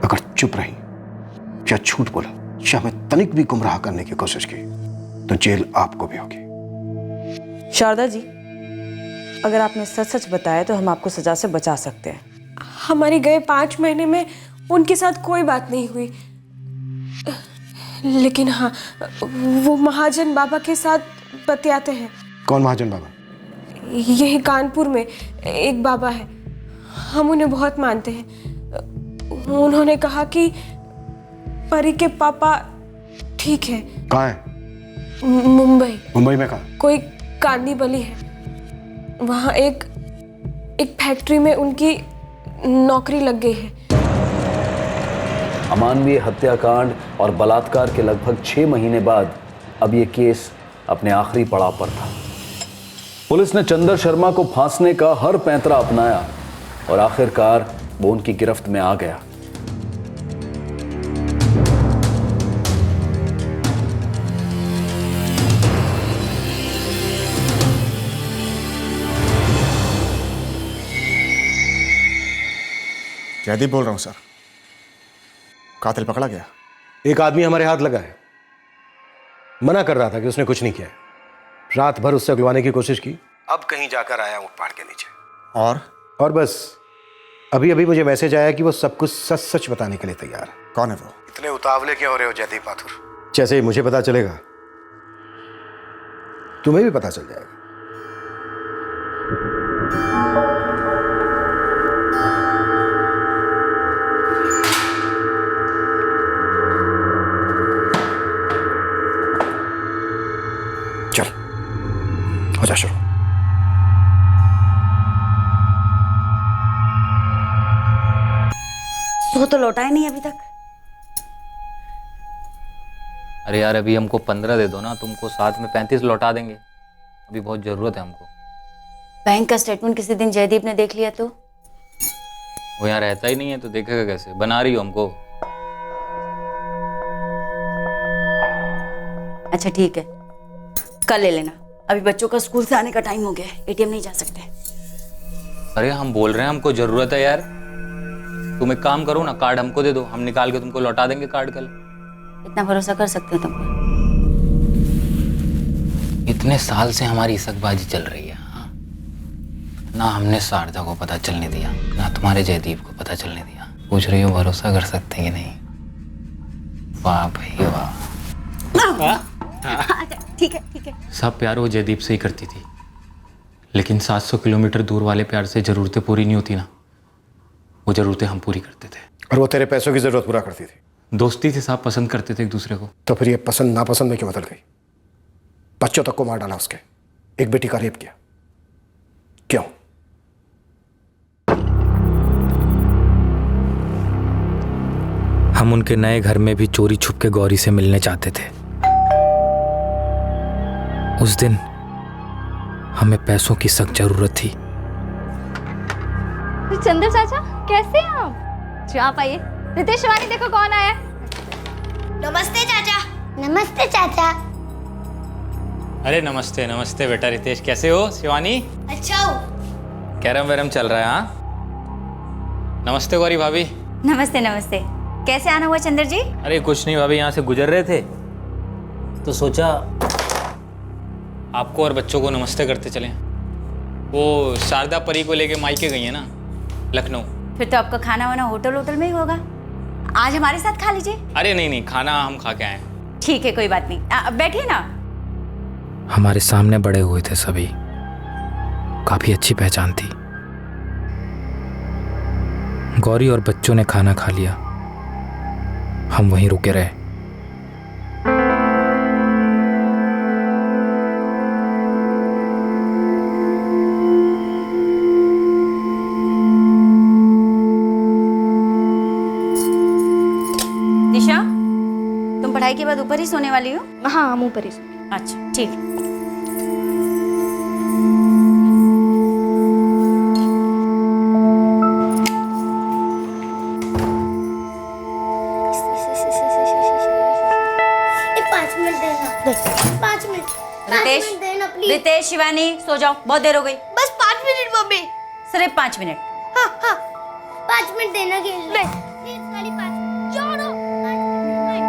अगर चुप रही या झूठ बोला या हमें तनिक भी गुमराह करने की कोशिश की तो जेल आपको भी होगी। शारदा जी, अगर आपने सच सच बताया तो हम आपको सजा से बचा सकते हैं। हमारी गए 5 महीने में उनके साथ कोई बात नहीं हुई, लेकिन हाँ, वो महाजन बाबा के साथ बतियाते हैं। कौन महाजन बाबा? यही कानपुर में एक बाबा है, हम उन्हें बहुत मानते हैं। उन्होंने कहा कि परी के पापा ठीक है। कहाँ है? मुंबई। मुंबई में कहाँ? कोई कांदीबली है, वहाँ एक फैक्ट्री में उनकी नौकरी लग गई है। अमानवीय हत्याकांड और बलात्कार के लगभग 6 महीने बाद अब ये केस अपने आखिरी पड़ाव पर था। पुलिस ने चंद्र शर्मा को फांसने का हर पैंतरा अपनाया और आखिरकार वो उनकी गिरफ्त में आ गया। जयदीप बोल रहा हूं सर। कातिल पकड़ा गया? एक आदमी हमारे हाथ लगा है। मना कर रहा था कि उसने कुछ नहीं किया। रात भर उससे अगलवाने की कोशिश की, अब कहीं जाकर आया ऊंट पहाड़ के नीचे। और बस अभी अभी मुझे मैसेज आया कि वो सब कुछ सच सच बताने के लिए तैयार है। कौन है वो? इतने उतावले क्यों हो रहे हो जयदीप माथुर? जैसे ही मुझे पता चलेगा तुम्हें भी पता चल जाएगा। चल, हो जा शुरू। वो तो लौटा ही नहीं अभी तक। अरे यार, अभी हमको 15 दे दो ना, तुमको साथ में 35 लौटा देंगे। अभी बहुत ज़रूरत है हमको। बैंक का स्टेटमेंट किसी दिन जयदीप ने देख लिया तो? वो यहाँ रहता ही नहीं है तो देखेगा कैसे? बना रही हो हमको। अच्छा ठीक है, कल ले लेना। अभी बच्चों का स्कूल से आने का टाइम हो गया है, एटीएम नहीं जा सकते। अरे हम बोल रहे हैं हमको जरूरत है यार। तुम एक काम करो ना, कार्ड हमको दे दो, हम निकाल के तुमको लौटा देंगे कार्ड कल। इतना भरोसा कर सकते हैं तुम पर? इतने साल से हमारी सकबाजी चल रही है, हाँ? ना हमने शारदा को पता चलने दिया, ना तुम्हारे जयदीप को पता चलने दिया। पूछ रही हो भरोसा कर सकते कि नहीं? वाह भाई वाह। ठीक है ठीक है। सब प्यार वो जयदीप से ही करती थी, लेकिन 700 किलोमीटर दूर वाले प्यार से जरूरतें पूरी नहीं होती ना, वो जरूरतें हम पूरी करते थे। और वो तेरे पैसों की जरूरत पूरा करती थी। दोस्ती थी साहब, पसंद करते थे एक दूसरे को। तो फिर ये पसंद नापसंद में क्यों बदल गई? बच्चों तक को मार डाला उसके, एक बेटी का रेप किया, क्यों? हम उनके नए घर में भी चोरी छुप के गौरी से मिलने चाहते थे। उस दिन हमें पैसों की सख्त जरूरत थी। चंद्र चाचा कैसे हैं आप? जो आप आइए। रितेश शिवानी देखो कौन आया। नमस्ते चाचा। नमस्ते चाचा। अरे नमस्ते नमस्ते बेटा रितेश, कैसे हो? शिवानी अच्छा हो? कैरम वैरम चल रहा है? हाँ नमस्ते गौरी भाभी। नमस्ते नमस्ते। कैसे आना हुआ चंद्र जी? अरे कुछ नहीं भाभी, यहाँ से गुजर रहे थे तो सोचा आपको और बच्चों को नमस्ते करते चलें। वो शारदा परी को लेके मायके गई है ना लखनऊ। फिर तो आपका खाना वाना होटल में ही होगा, आज हमारे साथ खा लीजिए। अरे नहीं नहीं, खाना हम खा के आए। ठीक है कोई बात नहीं, बैठिए ना। हमारे सामने बड़े हुए थे सभी, काफी अच्छी पहचान थी। गौरी और बच्चों ने खाना खा लिया, हम वहीं रुके रहे। दिशा, तुम पढ़ाई के बाद ऊपर ही सोने वाली हो? हाँ हम ऊपर ही। अच्छा ठीक है। रितेश शिवानी सो जाओ, बहुत देर हो गई। बस 5 मिनट मम्मी। सिर्फ 5 मिनट? हाँ हाँ 5 मिनट देना खेलने। प्लीज खाली 5 मिनट। जोड़ो 5 मिनट।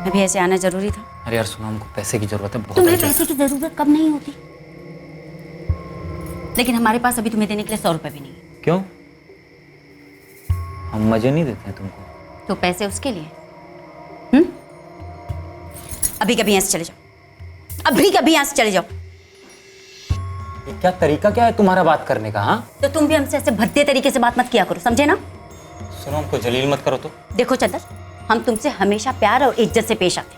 अभी ऐसे आना जरूरी था? अरे यार सुनो, हमको पैसे की जरूरत है बहुत। तुम्हें पैसे की जरूरत कब नहीं होती? लेकिन हमारे पास अभी तुम्हें देने के लिए 100 रुपए भी नहीं है। क्यों? हम मजे नहीं देते हैं तुमको? तो पैसे उसके लिए? अभी कभी यहाँ से चले जाओ, अभी कभी यहाँ से चले जाओ। ये क्या तरीका क्या है तुम्हारा बात करने का? हाँ तो तुम भी हमसे ऐसे भद्दे तरीके से बात मत किया करो, समझे ना? सुनो, हमको जलील मत करो तो। देखो चंदर, हम तुमसे हमेशा प्यार और इज्जत से पेश आते,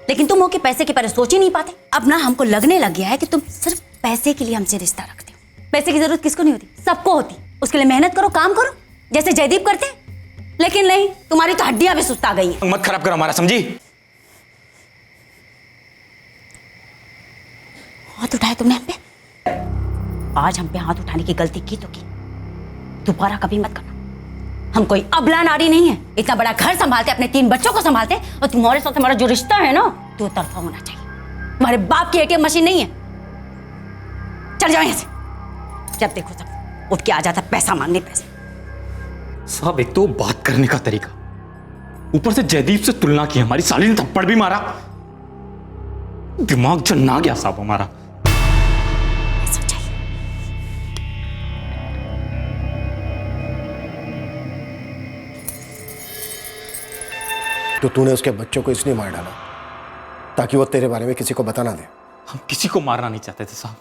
लेकिन तुम हो कि पैसे के बारे सोच ही नहीं पाते। अब ना हमको लगने लग गया है कि तुम सिर्फ पैसे के लिए हमसे रिश्ता रखते हो। पैसे की जरूरत किसको नहीं होती? सबको होती। उसके लिए मेहनत करो, काम करो, जैसे जयदीप करते। लेकिन नहीं, तुम्हारी तो हड्डियां भी सुस्ता गई हैं। मत खराब करो हमारा, समझी? हाथ उठाया तुमने हम पे। आज हम पे हाथ उठाने की गलती की तो की, दोबारा कभी मत करना। हम कोई अबला नारी नहीं है, इतना बड़ा घर संभालते, अपने 3 बच्चों को संभालते, और तुम्हारे साथ हमारा जो रिश्ता है ना 2 तरफा होना चाहिए। तुम्हारे बाप की एटीएम मशीन नहीं है। चल जाओ यहाँ से। जब देखो तब उठ के आ जाता पैसा मांगने। पैसे साहब, एक तो बात करने का तरीका, ऊपर से जयदीप से तुलना की, हमारी साली ने थप्पड़ भी मारा। दिमाग चलना गया साहब हमारा। तो तूने उसके बच्चों को इसलिए मार डाला ताकि वो तेरे बारे में किसी को बता ना दे? हम किसी को मारना नहीं चाहते थे साहब,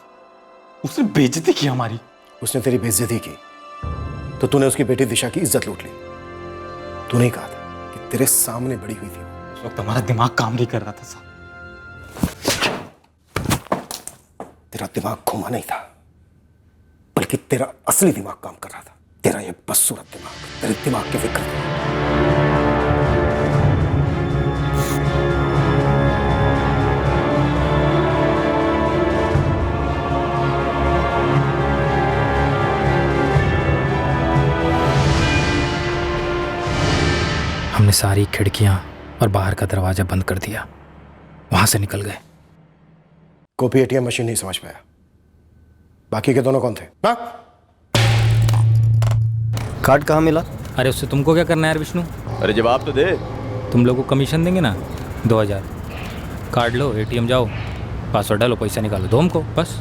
उसने बेइज्जती की हमारी। उसने तेरी बेइज्जती की तो तूने उसकी बेटी दिशा की इज्जत लूट ली। तूने कहा था कि तेरे सामने बड़ी हुई थी। उस वक्त हमारा दिमाग काम नहीं कर रहा था साहब। तेरा दिमाग घुमा नहीं था, बल्कि तेरा असली दिमाग काम कर रहा था। तेरा ये बदसूरत दिमाग तेरे दिमाग के फिक्र था। हमने सारी खिड़कियां और बाहर का दरवाजा बंद कर दिया, वहां से निकल गए। कॉपी एटीएम मशीन नहीं समझ पाया। बाकी के दोनों कौन थे? हाँ? कार्ड कहाँ मिला? अरे उससे तुमको क्या करना है यार विष्णु? अरे जवाब तो दे। तुम लोगों को कमीशन देंगे ना 2000। कार्ड लो, एटीएम जाओ, पासवर्ड डालो, पैसा निकालो, दो हमको बस।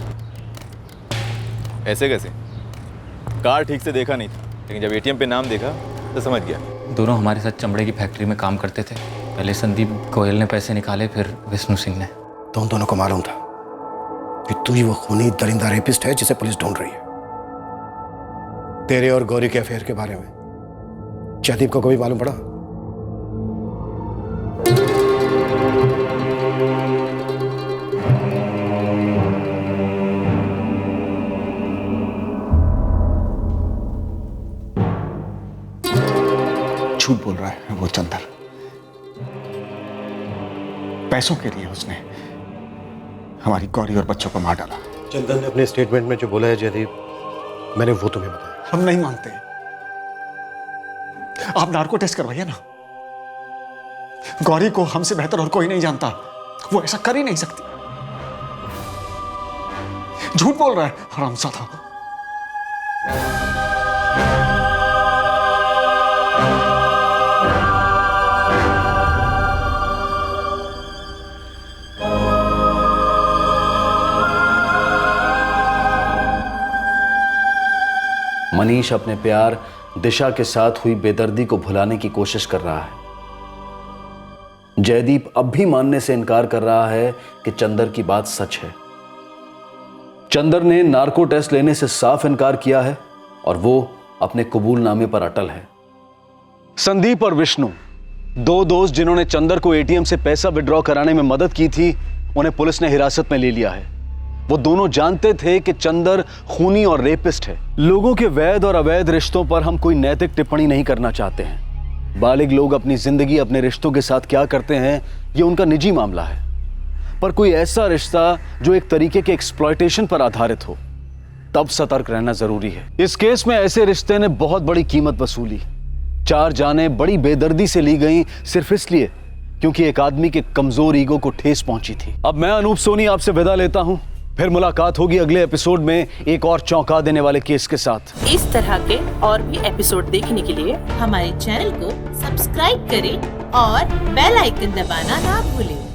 ऐसे कैसे? कार्ड ठीक से देखा नहीं था, लेकिन जब एटीएम पे नाम देखा तो समझ गया। दोनों हमारे साथ चमड़े की फैक्ट्री में काम करते थे। पहले संदीप गोयल ने पैसे निकाले, फिर विष्णु सिंह ने। तो उन दोनों को मालूम था कि तू ही वो खूनी दरिंदा रेपिस्ट है जिसे पुलिस ढूंढ रही है। तेरे और गौरी के अफेयर के बारे में जयदीप को कभी मालूम पड़ा? झूठ बोल रहा है वो चंदर। पैसों के लिए उसने हमारी गौरी और बच्चों को मार डाला। चंदन ने अपने स्टेटमेंट में जो बोला है जयदीप, मैंने वो तुम्हें बताया। हम नहीं मानते। आप नार्को टेस्ट करवाइए ना। गौरी को हमसे बेहतर और कोई नहीं जानता, वो ऐसा कर ही नहीं सकती। झूठ बोल रहा है हरामजादा। मनीष अपने प्यार दिशा के साथ हुई बेदर्दी को भुलाने की कोशिश कर रहा है। जयदीप अब भी मानने से इनकार कर रहा है कि चंदर की बात सच है। चंदर ने नार्को टेस्ट लेने से साफ इनकार किया है और वो अपने कबूलनामे पर अटल है। संदीप और विष्णु, दो दोस्त जिन्होंने चंदर को एटीएम से पैसा विड्रॉ कराने में मदद की थी, उन्हें पुलिस ने हिरासत में ले लिया है। वो दोनों जानते थे कि चंदर खूनी और रेपिस्ट है। लोगों के वैध और अवैध रिश्तों पर हम कोई नैतिक टिप्पणी नहीं करना चाहते हैं। बालिग लोग अपनी जिंदगी अपने रिश्तों के साथ क्या करते हैं, ये उनका निजी मामला है। पर कोई ऐसा रिश्ता जो एक तरीके के एक्सप्लॉयटेशन पर आधारित हो, तब सतर्क रहना जरूरी है। इस केस में ऐसे रिश्ते ने बहुत बड़ी कीमत वसूली। 4 जानें बड़ी बेदर्दी से ली गई, सिर्फ इसलिए क्योंकि एक आदमी के कमजोर ईगो को ठेस पहुंची थी। अब मैं अनूप सोनी आपसे विदा लेता हूं। फिर मुलाकात होगी अगले एपिसोड में एक और चौंका देने वाले केस के साथ। इस तरह के और भी एपिसोड देखने के लिए हमारे चैनल को सब्सक्राइब करें और बेल आइकन दबाना ना भूलें।